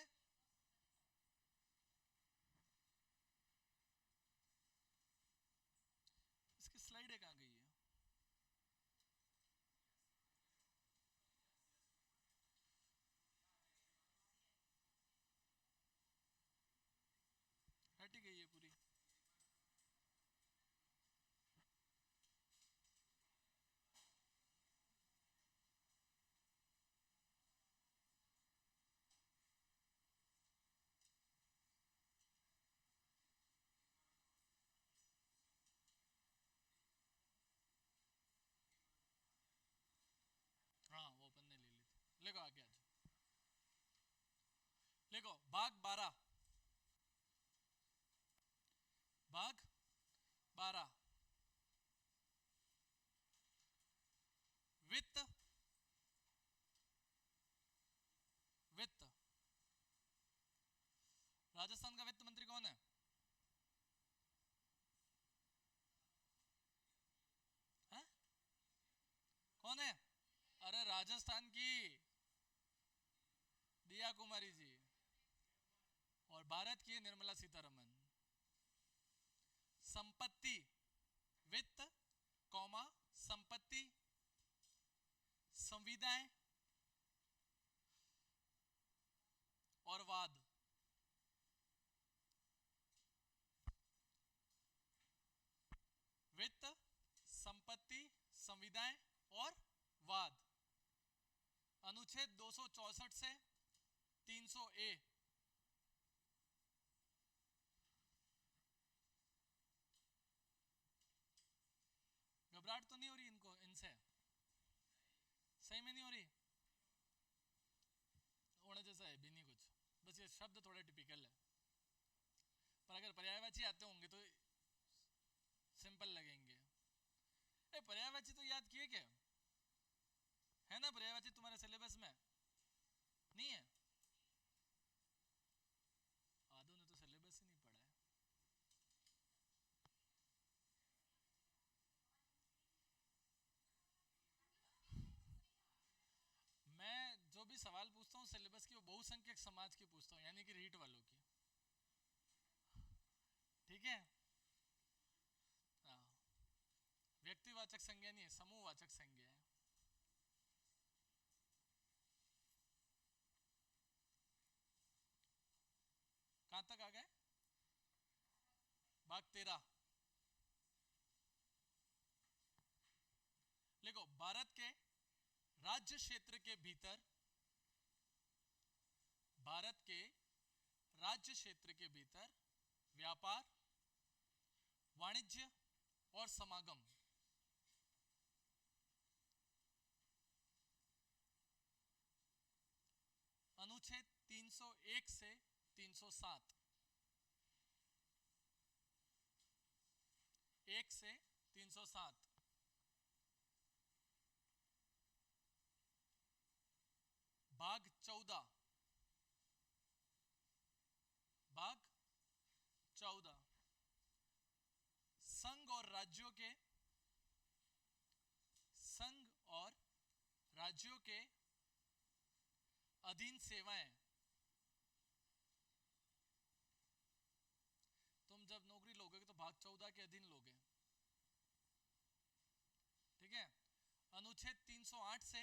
इसकी स्लाइड कहाँ गई है? हट गई है पूरी। हाँ वो अपन ने ले ली थी। लिखो आगे आज, लिखो भाग 12, भाग 12 वित्त, वित्त। राजस्थान का वित्त मंत्री कौन है? है? कौन है? अरे राजस्थान की दिया कुमारी जी, और भारत की निर्मला सीतारमन। संपत्ति, वित्त कौमा संपत्ति, संविदाएं और वाद। वित्त, संपत्ति, संविदाएं और वाद, अनुच्छेद 264 से 300 ए। घबराहट तो नहीं हो रही इनको, इनसे? सही में नहीं हो रही? होने जैसा है भी नहीं कुछ, बस ये शब्द थोड़े टिपिकल है, पर अगर पर्यायवाची आते होंगे तो सिंपल लगेंगे। पर्यायवाची तो याद किए क्या? है ना पर्यायवाची तुम्हारे सिलेबस में? नहीं है? आधों ने तो सिलेबस ही नहीं पढ़ा है। मैं जो भी सवाल पूछता हूँ सिलेबस की, वो बहुसंख्यक समाज की पूछता हूँ, यानी कि रीट वालों की। ठीक है? हाँ, व्यक्तिवाचक संज्ञा नहीं है, समूहवाचक संज्ञा है। कहां तक आ गए? भाग 13। लिखो भारत के राज्य क्षेत्र के भीतर, भारत के राज्य क्षेत्र के भीतर व्यापार, वाणिज्य और समागम, अनुच्छेद 301 से 307, 1 से 307। भाग 14, भाग 14 संघ और राज्यों के, संघ और राज्यों के अधीन सेवाएं। तुम जब नौकरी लोगे तो भाग 14 के अधीन लोगे। ठीक है? अनुच्छेद 308 से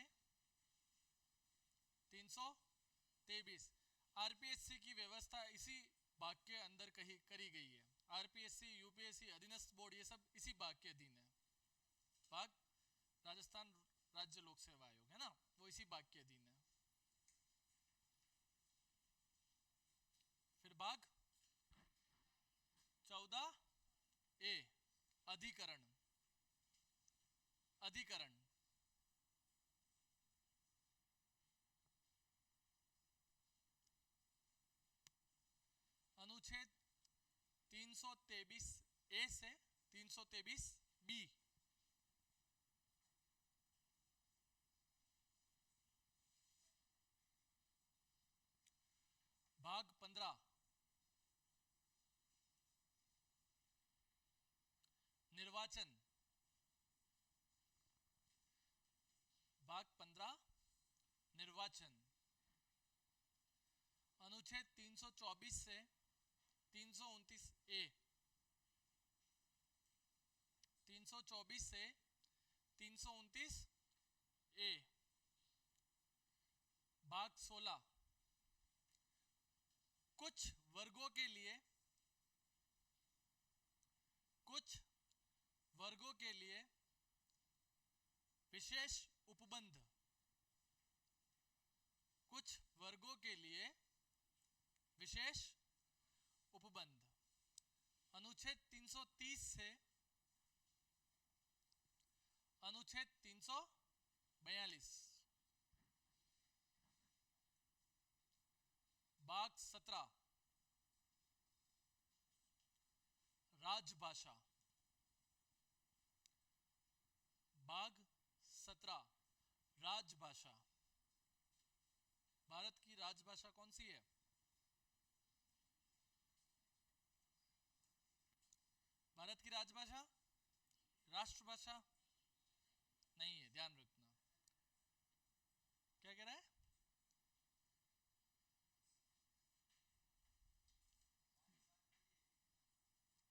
323, आरपीएससी की व्यवस्था इसी भाग के अंदर करी गई है। आरपीएससी, यूपीएससी, अधीनस्थ बोर्ड, ये सब इसी भाग के अधीन है। भाग राजस्थान राज्य लोक सेवा आयोग है ना, वो इसी भाग के अधीन है। फिर भाग 14 ए, अधिकरण, अधिकरण, अनुच्छेद 323 ए से 323 बी। भाग 15 निर्वाचन। भाग 15 निर्वाचन। अनुच्छेद 324 से 329 ए, 324 से 329 ए। भाग 16 कुछ वर्गों के लिए, कुछ वर्गों के लिए विशेष उपबंध, कुछ वर्गों के लिए विशेष उपबंध। अनुच्छेद 330 से अनुच्छेद 342। भाग 17 राजभाषा। भाग 17 राजभाषा। भारत की राजभाषा कौन सी है? भारत की राजभाषा राष्ट्रभाषा नहीं है, ध्यान रखना। क्या कह रहा है?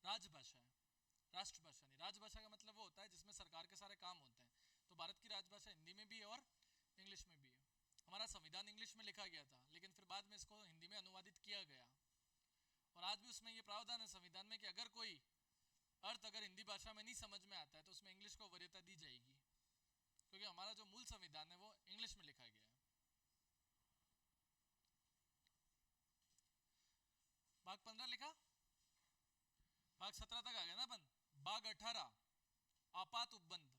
राजभाषा है, राष्ट्रभाषा नहीं। राजभाषा का मतलब वो होता है जिसमें सरकार के सारे काम होते हैं। तो भारत की राजभाषा हिंदी में भी है और इंग्लिश में भी है। हमारा संविधान इंग्लिश में लिखा गया था, लेकिन फिर बाद में इसको हिंदी में अनुवादित किया गया। और आज भी उसमें ये प्रावधान है संविधान में कि अगर कोई अर्थ अगर हिंदी भाषा में नहीं समझ में आता है तो उसमें इंग्लिश को वरीयता दी जाएगी, क्योंकि हमारा जो मूल संविधान है वो इंग्लिश में लिखा गया है। भाग 15 लिखा, भाग 17 तक आ गया ना अपन। भाग 18 आपात उपबंध।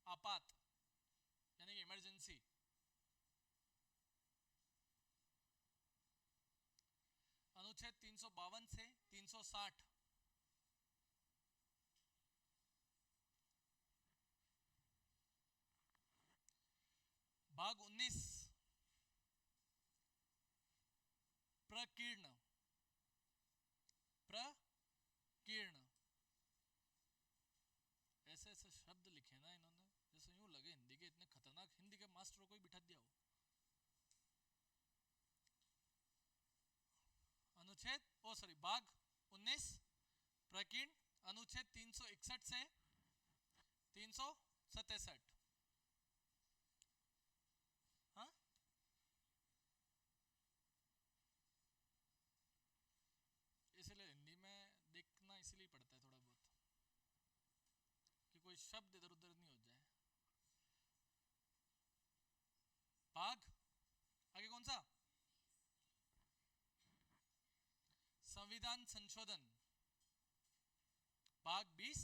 आपात यानी कि इमरजेंसी। अनुच्छेद 352 से 360। भाग 19 प्रकीर्ण। प्रकीर्ण ऐसे ऐसे शब्द लिखे ना इन्होंने, जैसे यूं लगे हिंदी के इतने खतरनाक हिंदी के मास्टरों को ही बिठा दिया हो। अनुच्छेद भाग 19 प्रकीर्ण। अनुच्छेद 361 से 367। हाँ, इसलिए हिंदी में देखना इसलिए पड़ता है थोड़ा बहुत, कि कोई शब्द इधर उधर नहीं हो जाए। भाग आगे कौन सा? संविधान संशोधन। भाग 20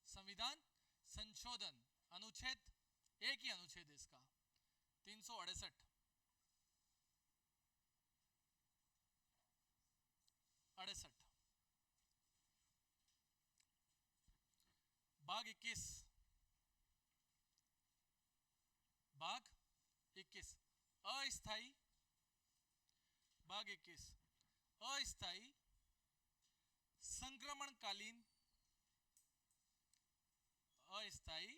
संविधान संशोधन। अनुच्छेद एक ही अनुच्छेद है इसका, 368। 68। भाग 21। भाग 21 अस्थाई। भाग 21 अस्थाई संक्रमणकालीन, अस्थाई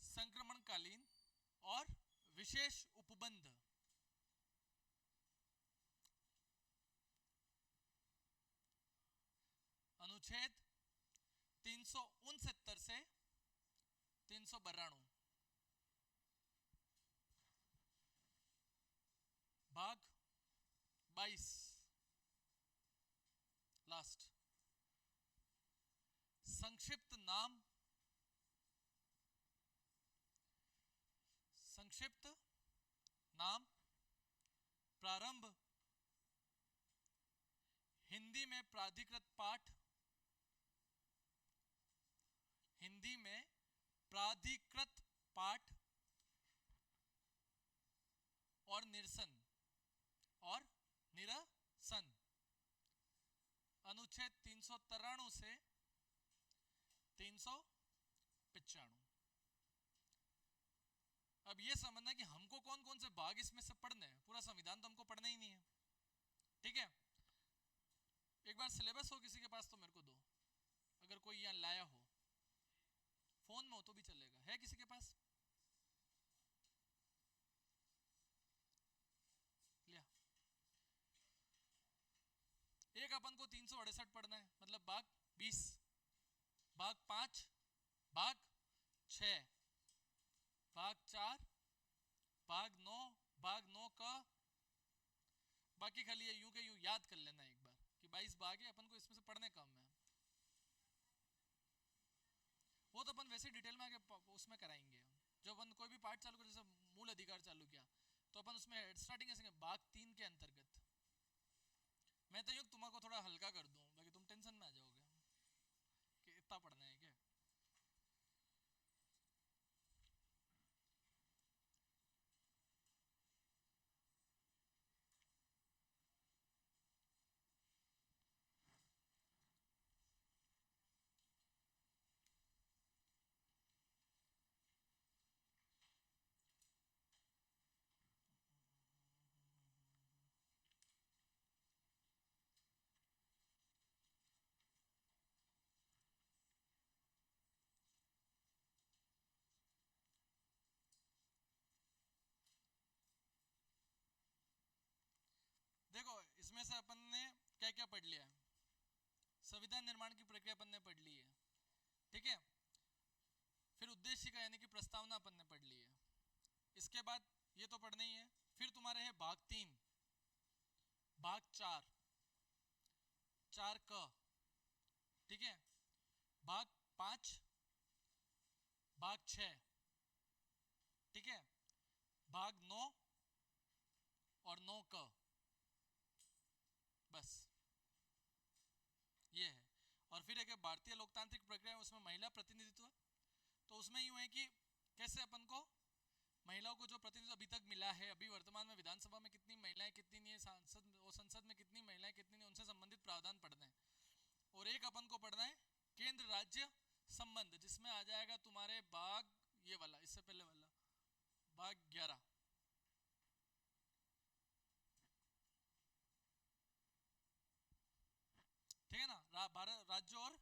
संक्रमणकालीन और विशेष उपबंध। अनुच्छेद 369 से 392। भाग 22 लास्ट संक्षिप्त नाम। संक्षिप्त नाम प्रारंभ हिंदी में प्राधिकृत पाठ। हिंदी में प्राधिकृत पाठ और निरसन और निरसन। अनुच्छेद 393 से 395। अब ये समझना है कि हमको कौन कौन से भाग इसमें से पढ़ने हैं, पूरा संविधान तो हमको पढ़ना ही नहीं है, ठीक है। एक बार सिलेबस हो किसी के पास तो मेरे को दो, अगर कोई यहाँ लाया हो, फोन में हो तो भी चलेगा, है किसी के पास? लिया। एक अपन को 368 पढ़ना है, मतलब भाग 20, भाग 5, भाग 6, भाग 4, भाग 9, भाग 9 का, बाकी खाली ये यूं के यूं याद कर लेना एक बार कि 22 भाग है, अपन को इसमें से पढ़ने कम है। वो तो अपन वैसे डिटेल में आगे उसमें कराएंगे, जब अपन कोई भी पार्ट चालू कर, जैसे मूल अधिकार चालू किया तो अपन उसमें स्टार्टिंग ऐसे भाग 3 के अंतर्गत। मैं तो यूं तुम्हारा थोड़ा हल्का कर दूं, बाकी तुम टेंशन में आ जाओगे कि इतना पढ़ना है क्या। देखो इसमें से अपन ने क्या क्या पढ़ लिया है, संविधान निर्माण की प्रक्रिया अपन ने पढ़ ली है, ठीक है। फिर उद्देश्य का यानी कि प्रस्तावना अपन ने पढ़ ली है। इसके बाद ये तो पढ़ना ही है। फिर तुम्हारे है भाग 3, भाग 4, 4 क, ठीक है, भाग 5, भाग 6, ठीक है, भाग 9 और 9 क, बस ये है। और फिर एक भारतीय लोकतांत्रिक प्रक्रिया, उसमें महिला प्रतिनिधित्व, तो उसमें यूं है कि कैसे अपन को महिलाओं को जो प्रतिनिधित्व अभी तक मिला है, अभी वर्तमान में विधानसभा में कितनी महिलाएं कितनी नहीं है, संसद में कितनी महिलाएं कितनी नहीं, उनसे संबंधित प्रावधान पढ़ना है। और एक अपन को पढ़ना है केंद्र राज्य संबंध, जिसमें आ जाएगा तुम्हारे भाग ये वाला, इससे पहले वाला भाग 11, ठीक है ना, भारत राज्य और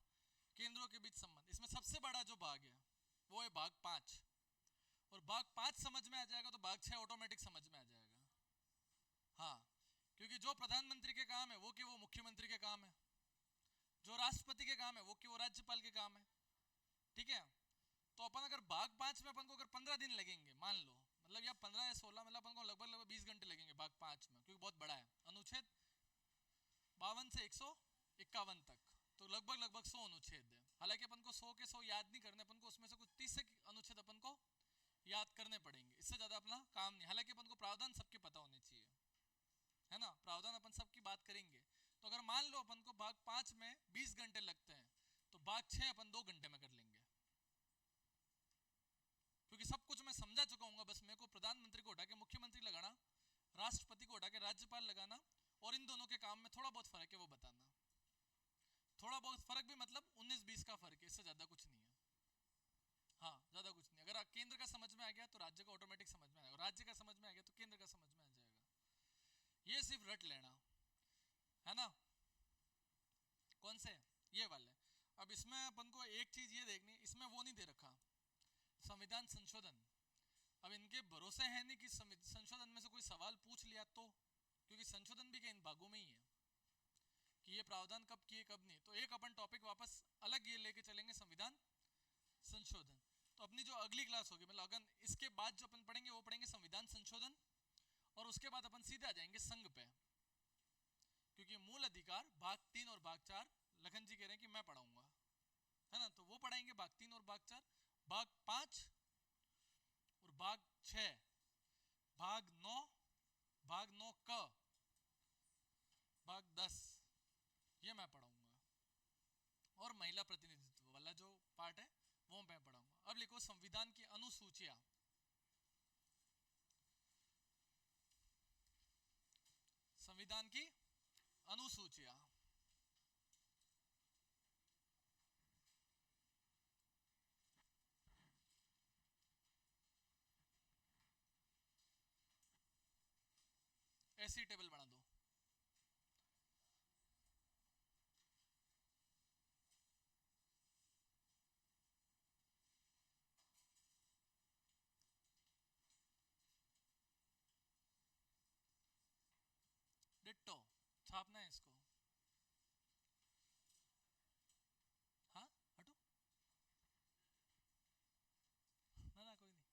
केंद्रों के बीच संबंध। इसमें सबसे बड़ा जो भाग है वो है भाग 5, और भाग 5 समझ में आ जाएगा तो भाग 6 ऑटोमेटिक समझ में आ जाएगा। हाँ, क्योंकि जो प्रधानमंत्री के काम है वो कि वो मुख्यमंत्री के काम है, जो राष्ट्रपति के काम है वो कि वो राज्यपाल के काम है, ठीक है। तो अपन अगर भाग 5 में अपन को अगर 15 दिन लगेंगे मान लो, मतलब या 15 या 16, मतलब अपन को लगभग 20 घंटे लगेंगे भाग 5 में, क्योंकि बहुत बड़ा है, अनुच्छेद 52 से 151 तक, तो लगभग 100 अनुच्छेद है। हालांकि अपन को 100 के 100 याद नहीं करने, अपन को उसमें से कुछ 30 से अनुच्छेद अपन को याद करने पड़ेंगे, इससे ज्यादा अपना काम नहीं। हालांकि अपन को प्रावधान सबके पता होने चाहिए, है ना, प्रावधान अपन सबकी बात करेंगे। तो अगर मान लो अपन को भाग 5 में 20 घंटे लगते हैं, तो भाग 6 अपन 2 घंटे में कर लेंगे, क्योंकि सब कुछ मैं समझा चुका हूँ। बस मेरे को प्रधानमंत्री को उठा के मुख्यमंत्री लगाना, राष्ट्रपति को उठा के राज्यपाल लगाना, और इन दोनों के काम में थोड़ा बहुत फर्क है वो बताना। थोड़ा बहुत फर्क भी मतलब 19-20 का फर्क है, इससे ज्यादा कुछ नहीं है। हाँ, ज्यादा कुछ नहीं। अगर केंद्र का समझ में आ गया तो राज्य का ऑटोमेटिक समझ में आएगा, राज्य का समझ में आ गया तो केंद्र का समझ में आ जाएगा। ये सिर्फ रट लेना है ना। कौन से? ये वाले। अब इसमें अपन को एक चीज ये देखनी, इसमें वो नहीं दे रखा संविधान संशोधन। अब इनके भरोसे है नहीं कि संशोधन में से कोई सवाल पूछ लिया तो, क्योंकि संशोधन भी क्या इन भागों में ही है कि ये प्रावधान कब किए कब नहीं। तो एक अपन टॉपिक वापस अलग ये लेके चलेंगे, संविधान संशोधन। तो अपनी जो अगली क्लास होगी, मतलब अगर इसके बाद जो अपन पढ़ेंगे वो पढ़ेंगे संविधान संशोधन, और उसके बाद अपन सीधे आ जाएंगे संघ पे, क्योंकि मूल अधिकार भाग 3 और भाग 4 लखन जी कह रहे हैं कि मैं पढ़ाऊंगा, है ना। तो वो पढ़ाएंगे भाग 3 और भाग 4, भाग 5 और भाग 6, भाग 9, भाग 9 क, भाग 10 ये मैं पढ़ाऊंगा, और महिला प्रतिनिधित्व वाला जो पार्ट है वो मैं पढ़ाऊंगा। अब लिखो संविधान की अनुसूचियां। संविधान की अनुसूचियां, ऐसी टेबल बना दो। डिट्टो छापना है इसको। हाँ हटो ना ना कोई नहीं।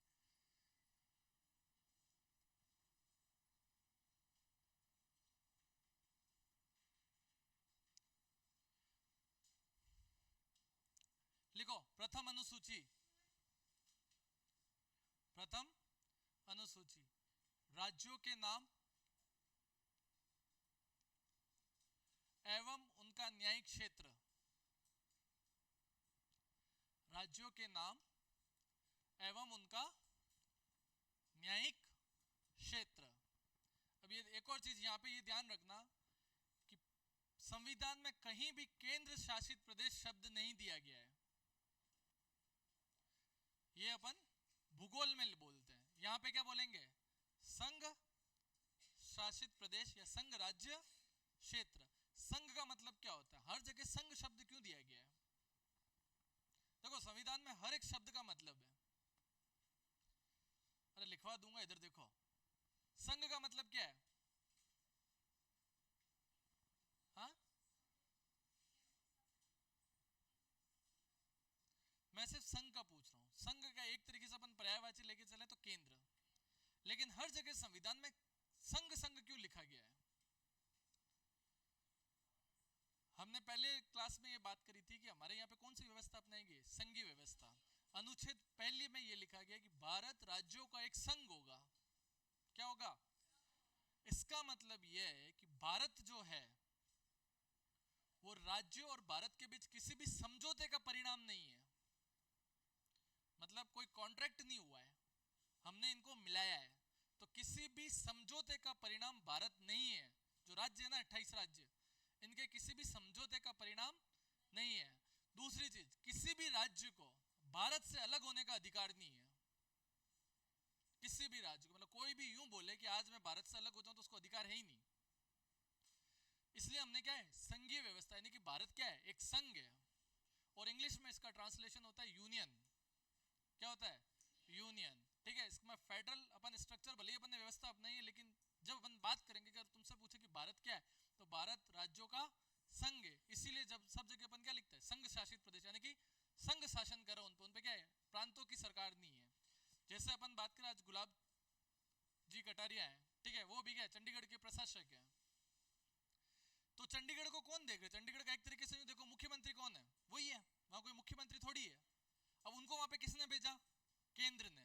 लिखो प्रथम अनुसूची, प्रथम अनुसूची राज्यों के नाम एवं उनका न्यायिक क्षेत्र, राज्यों के नाम एवं उनका न्यायिक क्षेत्र। अब ये एक और चीज यहां पे ये ध्यान रखना कि संविधान में कहीं भी केंद्र शासित प्रदेश शब्द नहीं दिया गया है। ये अपन भूगोल में बोलते हैं, यहां पे क्या बोलेंगे? संघ शासित प्रदेश या संघ राज्य क्षेत्र। संघ का मतलब क्या होता है? हर जगह संघ शब्द क्यों दिया गया है? देखो संविधान में हर एक शब्द का मतलब है। अरे लिखवा दूंगा, इधर देखो। संघ का मतलब क्या है? हाँ मैं सिर्फ संघ का पूछ रहा हूं। संघ का एक तरीके से अपन पर्यायवाची लेके चले तो केंद्र, लेकिन हर जगह संविधान में संघ संघ क्यों लिखा गया है? हमने पहले क्लास में ये बात करी थी कि हमारे यहाँ पे कौन सी व्यवस्था अपनाएंगे? संघीय व्यवस्था। अनुच्छेद पहले में ये लिखा गया कि भारत राज्यों का एक संघ होगा। क्या होगा? इसका मतलब यह है कि भारत जो है वो राज्यों और भारत के बीच किसी भी समझौते का परिणाम नहीं है। मतलब कोई कॉन्ट्रैक्ट नहीं हुआ है, हमने इनको मिलाया है, तो किसी भी समझौते का परिणाम भारत नहीं है। जो राज्य है ना 28 राज्य, इनके किसी भी समझौते का परिणाम नहीं है। दूसरी चीज, किसी भी राज्य को भारत से अलग होने का अधिकार नहीं है। किसी भी राज्य को, मतलब कोई भी यूं बोले कि आज मैं भारत से अलग हो जाऊं तो उसको अधिकार है ही नहीं। इसलिए हमने क्या है? संघीय व्यवस्था, यानी कि भारत क्या है? एक संघ है। और इंग्लिश में इसका ट्रांसलेशन होता है यूनियन। क्या होता है? यूनियन। ठीक है, इसमें फेडरल अपन स्ट्रक्चर भले ही अपन ने व्यवस्था अपनाई है, लेकिन जब अपन बात करेंगे, अगर तुमसे पूछे कि भारत क्या है, तो भारत राज्यों का संघ है। इसीलिए जब सब जगह अपन क्या लिखते हैं? संघ शासित प्रदेश, यानी कि संघ शासन कर रहा उन पे क्या है? प्रांतों की सरकार नहीं है। जैसे अपन बात करें, आज गुलाब जी कटारिया है, ठीक है, वो भी क्या है? चंडीगढ़ के प्रशासक है। तो चंडीगढ़ को कौन देख रहे? चंडीगढ़ का एक तरीके से देखो मुख्यमंत्री कौन है? वही है, वहां कोई मुख्यमंत्री थोड़ी है। अब उनको वहां पे किसने भेजा? केंद्र ने।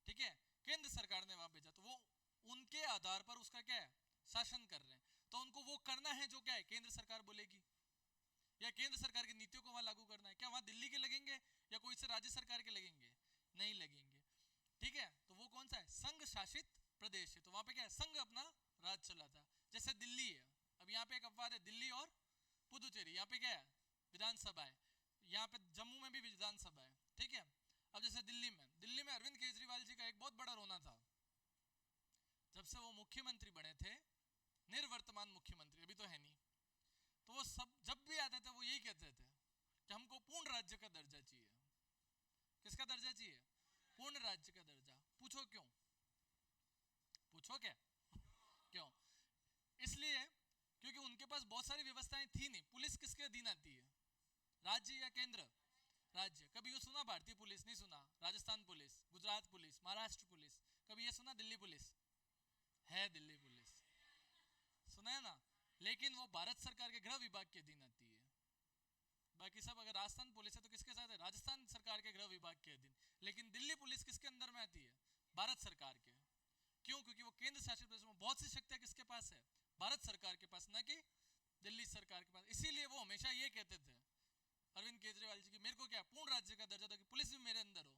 ठीक है, केंद्र सरकार ने वहां भेजा, तो वो उनके आधार पर उसका क्या है? शासन कर रहे हैं। तो उनको वो करना है जो क्या है? केंद्र सरकार बोलेगी, या केंद्र सरकार की नीतियों को वहां लागू करना है। क्या वहां दिल्ली के लगेंगे या कोई से राज्य सरकार के लगेंगे? नहीं लगेंगे। ठीक है, तो वो कौन सा है? संघ शासित प्रदेश है। तो वहां पे क्या है? संघ अपना राज चलाता है। जैसे दिल्ली है, अब यहाँ पे एक अपवाद है, दिल्ली और पुदुचेरी, यहाँ पे क्या है? विधानसभा है। यहाँ पे जम्मू में भी विधानसभा है। ठीक है, अब जैसे दिल्ली में अरविंद केजरीवाल जी का एक बहुत बड़ा रोना था। जब से वो मुख्यमंत्री बने थे, निर्वर्तमान मुख्यमंत्री, अभी तो है नहीं, तो वो सब जब भी आते थे वो यही कहते थे कि हमको पूर्ण राज्य का दर्जा चाहिए। किसका दर्जा चाहिए? पूर्ण राज्य का दर्जा। पूछो क्यों? पूछो क्या क्यों? इसलिए क्योंकि उनके पास बहुत सारी व्यवस्थाएं थी नहीं। पुलिस किसके अधीन आती है? राज्य या केंद्र? राज्य। कभी ये सुना भारतीय पुलिस? नहीं सुना। Rajasthan police, Gujarat police, Maharashtra police, कभी ये सुना दिल्ली पुलिस? है दिल्ली पुलिस, सुना है ना। लेकिन वो भारत सरकार के गृह विभाग के अधीन आती है। बाकी सब, अगर राजस्थान पुलिस है तो किसके साथ है? राजस्थान सरकार के गृह विभाग के अधीन। लेकिन दिल्ली पुलिस किसके अंदर में आती है? भारत सरकार के। क्यों? क्योंकि वो केंद्र शासित प्रदेश में बहुत सी शक्तियां किसके पास है? भारत सरकार के पास, ना कि दिल्ली सरकार के पास। इसीलिए वो हमेशा ये कहते थे अरविंद केजरीवाल जी की, मेरे को क्या पूर्ण राज्य का दर्जा था, कि पुलिस भी मेरे अंदर हो।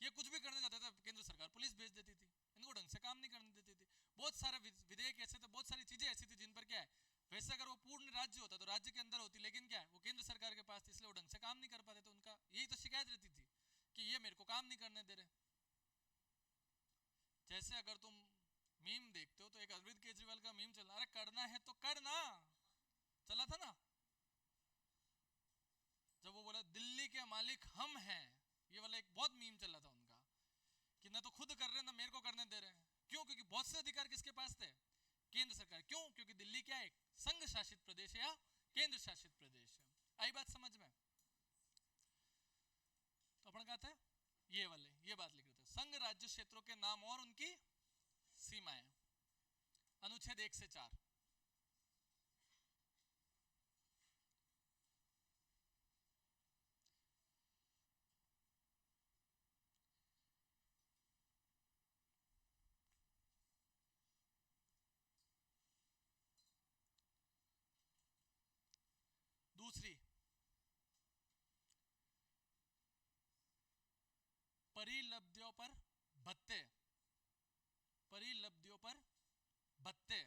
ये कुछ भी करने जाते थे केंद्र सरकार पुलिस भेज देती थी, इनको ढंग से काम नहीं करने देती थी। बहुत सारे विधेयक ऐसे थे, बहुत सारी चीजें ऐसी थी जिन पर क्या है, वैसे अगर वो पूर्ण राज्य होता तो राज्य के अंदर होती, लेकिन क्या है, वो केंद्र सरकार के पास थी, इसलिए वो ढंग से काम नहीं कर पाते। तो उनका यही तो शिकायत रहती थी कि ये मेरे को काम नहीं करने दे रहे। जैसे अगर तुम मीम देखते हो तो एक अरविंद केजरीवाल का मीम चला, अरे करना है तो करना, चला था ना, जब वो बोला दिल्ली के मालिक हम हैं, ये वाला एक बहुत मीम चला था उनका, कि ना तो खुद कर रहे हैं ना मेरे को करने दे रहे हैं। क्यों? क्योंकि बहुत से अधिकार किसके पास थे? केंद्र सरकार। क्यों? क्योंकि दिल्ली क्या है? संघ शासित प्रदेश है या केंद्र शासित प्रदेश है। आई बात समझ में? तो अपन कहते हैं ये वाले, ये बात लिख रहे थे, संघ राज्य क्षेत्रों के नाम और उनकी सीमाएं, अनुच्छेद 1 से 4। दूसरी, परिलब्धियों पर भत्ते, परिलब्धियों पर भत्ते,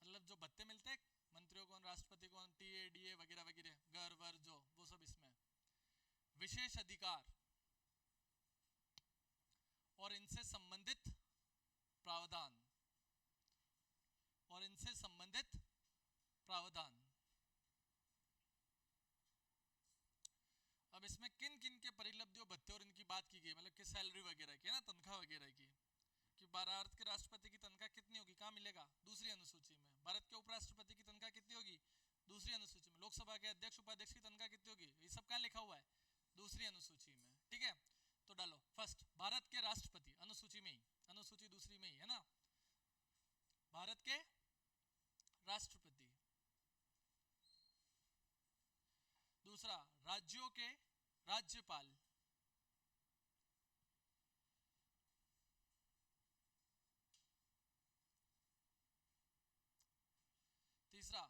मतलब जो भत्ते मिलते हैं मंत्रियों को, राष्ट्रपति को, टीए डीए वगैरह वगैरह, घर वर जो, वो सब इसमें। विशेष अधिकार और इनसे संबंधित प्रावधान, और इनसे संबंधित प्रावधान। अब इसमें किन किन के परिलब्धियों भत्ते और इनकी बात की गई, मतलब कि सैलरी वगैरह की ना, तनख्वाह वगैरह की, कि भारत के राष्ट्रपति की तनख्वाह कितनी होगी, कहाँ मिलेगा? दूसरी अनुसूची में। भारत के उपराष्ट्रपति की तनख्वाह कितनी होगी? दूसरी अनुसूची में। लोकसभा के अध्यक्ष उपाध्यक्ष की तनख्वाह कितनी होगी? ये सब कहाँ लिखा हुआ है? दूसरी अनुसूची में। ठीक है, तो डालो फर्स्ट भारत के राष्ट्रपति, अनुसूची में ही, अनुसूची दूसरी में ही है ना, भारत के राष्ट्रपति। दूसरा, राज्यों के राज्यपाल। तीसरा,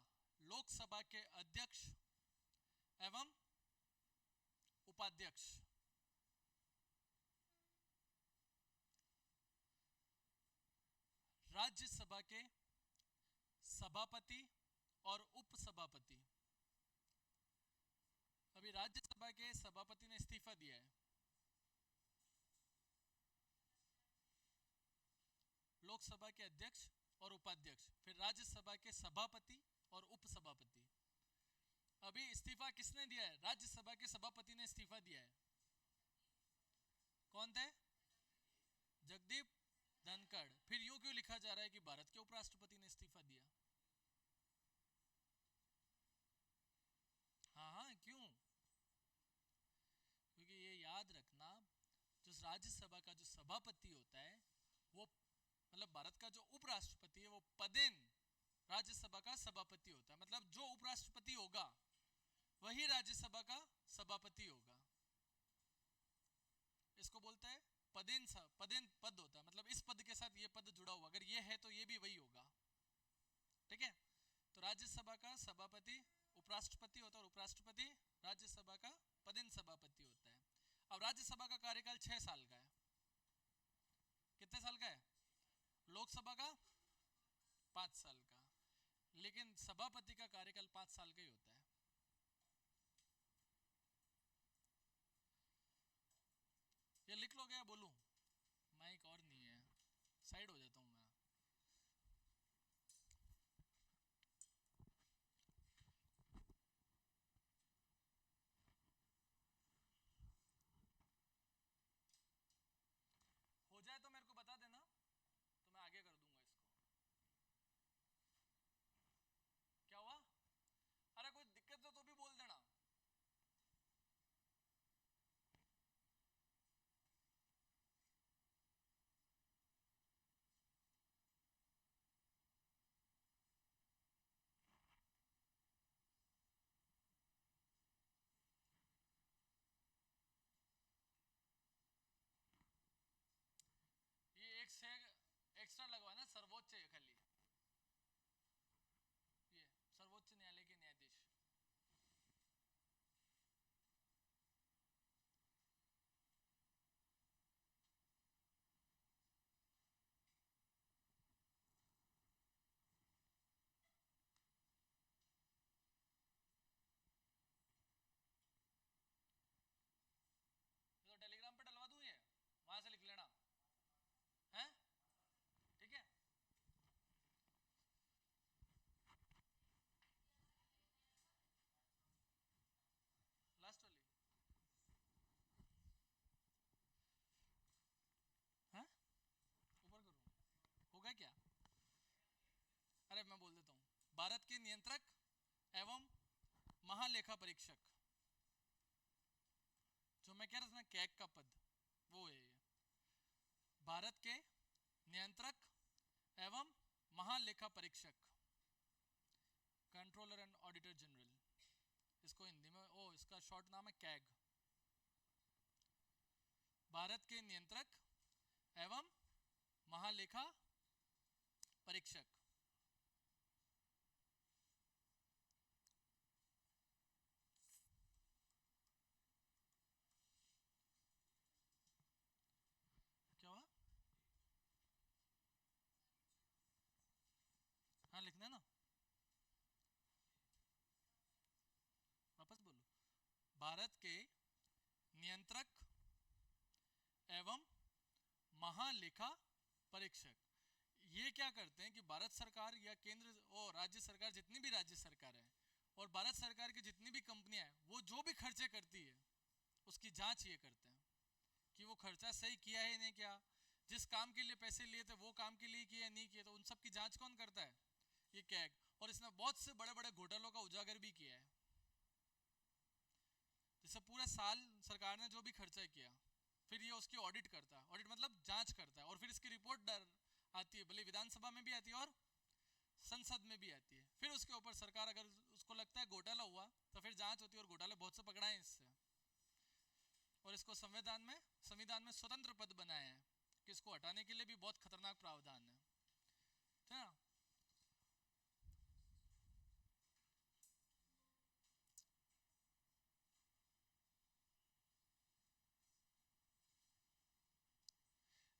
लोकसभा के अध्यक्ष एवं उपाध्यक्ष। राज्यसभा के सभापति और उपसभापति। अभी राज्यसभा के सभापति ने इस्तीफा दिया है, लोकसभा के अध्यक्ष और उपाध्यक्ष, फिर राज्यसभा के सभापति और उपसभापति। अभी इस्तीफा किसने दिया है? राज्यसभा के सभापति ने इस्तीफा दिया है। कौन थे? जगदीप धनखड़। फिर यूं क्यों लिखा जा रहा है कि भारत के उपराष्ट्रपति ने इस्तीफा दिया? हाँ हाँ, क्यों? क्योंकि ये याद रखना, जो राज्यसभा का जो सभापति होता है, वो मतलब भारत का जो उपराष्ट्रपति है वो पदेन राज्यसभा का सभापति होता है। मतलब जो उपराष्ट्रपति होगा वही राज्यसभा का सभापति होगा। इसको बोलते हैं पदेन, पदेन पद होता है, मतलब इस पद के साथ ये पद जुड़ा हुआ, अगर ये है तो ये भी वही होगा। ठीक है, तो राज्यसभा का सभापति उपराष्ट्रपति होता है और उपराष्ट्रपति राज्यसभा का पदेन सभापति होता है। अब राज्यसभा का कार्यकाल 6 साल का है। कितने साल का है? लोकसभा का 5 साल का, लेकिन सभापति का कार्यकाल 5 साल का ही होता है। ये लिख लोगे या बोलूं? माइक और नहीं है, साइड हो जाता हूं मैं। हो जाए तो मेरे को बता देना, तो मैं आगे कर दूंगा इसको। क्या हुआ? अरे कोई दिक्कत हो तो भी बोल देना। ये एक से एक्स्ट्रा लगवाना, सर्वोच्च है खाली, ये सर्वोच्च न्यायालय के न्यायाधीश। तो टेलीग्राम पे डलवा दूं, ये वहां से लिख लेना है। अरे मैं बोल देता हूँ, भारत के नियंत्रक एवं महालेखा परीक्षक, जो मैं कह रहा था ना कैग का पद, वो है ये। भारत के नियंत्रक एवं महालेखा परीक्षक, कंट्रोलर एंड ऑडिटर जनरल, इसको हिंदी में इसका शॉर्ट नाम है कैग। भारत के नियंत्रक एवं महालेखा परीक्षक। क्या हुआ? हाँ लिखना है ना, वापस बोलो। भारत के नियंत्रक एवं महालेखा परीक्षक, ये क्या करते हैं कि भारत सरकार या केंद्र और राज्य सरकार, जितनी भी राज्य सरकार है और भारत सरकार की जितनी भी कंपनियां हैं, वो जो भी खर्चे करती है उसकी जांच ये करते हैं कि वो खर्चा सही किया है नहीं किया, जिस काम के लिए पैसे लिए थे वो काम के लिए किया नहीं किया, तो उन सब की जांच कौन करता है? ये कैग। और इसने बहुत से बड़े बड़े घोटालों का उजागर भी किया है। जैसे पूरे साल सरकार ने जो भी खर्चा किया, फिर ये उसकी ऑडिट करता है, ऑडिट मतलब जांच करता है, और फिर इसकी रिपोर्ट आती है, भले विधानसभा में भी आती है और संसद में भी आती है। फिर उसके ऊपर सरकार, अगर उसको लगता है घोटाला हुआ, तो फिर जांच होती है, और घोटाले बहुत से पकड़ाए इससे। और इसको संविधान में स्वतंत्र पद बनाया है कि इसको हटाने के लिए भी बहुत खतरनाक प्रावधान है, ठीक है ना?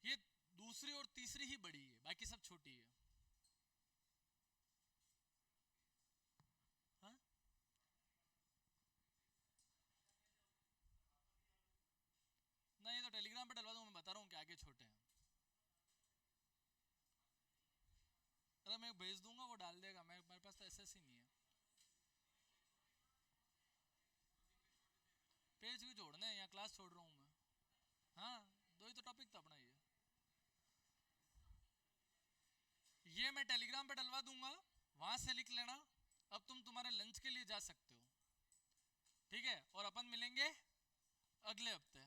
ये दूसरी और तीसरी ही बड़ी है, बाकी सब छोटी है। हाँ? नहीं, ये तो टेलीग्राम पे डलवा दूं, मैं बता रहा हूँ कि आगे छोटे हैं। अरे मैं भेज दूंगा, वो डाल देगा, मेरे पास तो एसएस ही नहीं है। पेज भी जोड़ने हैं, यहाँ क्लास छोड़ रहा हूँ मैं। हाँ, दो ही तो टॉपिक था अपना ये मैं टेलीग्राम पे डलवा दूंगा, वहां से लिख लेना। अब तुम तुम्हारे लंच के लिए जा सकते हो, ठीक है? और अपन मिलेंगे अगले हफ्ते।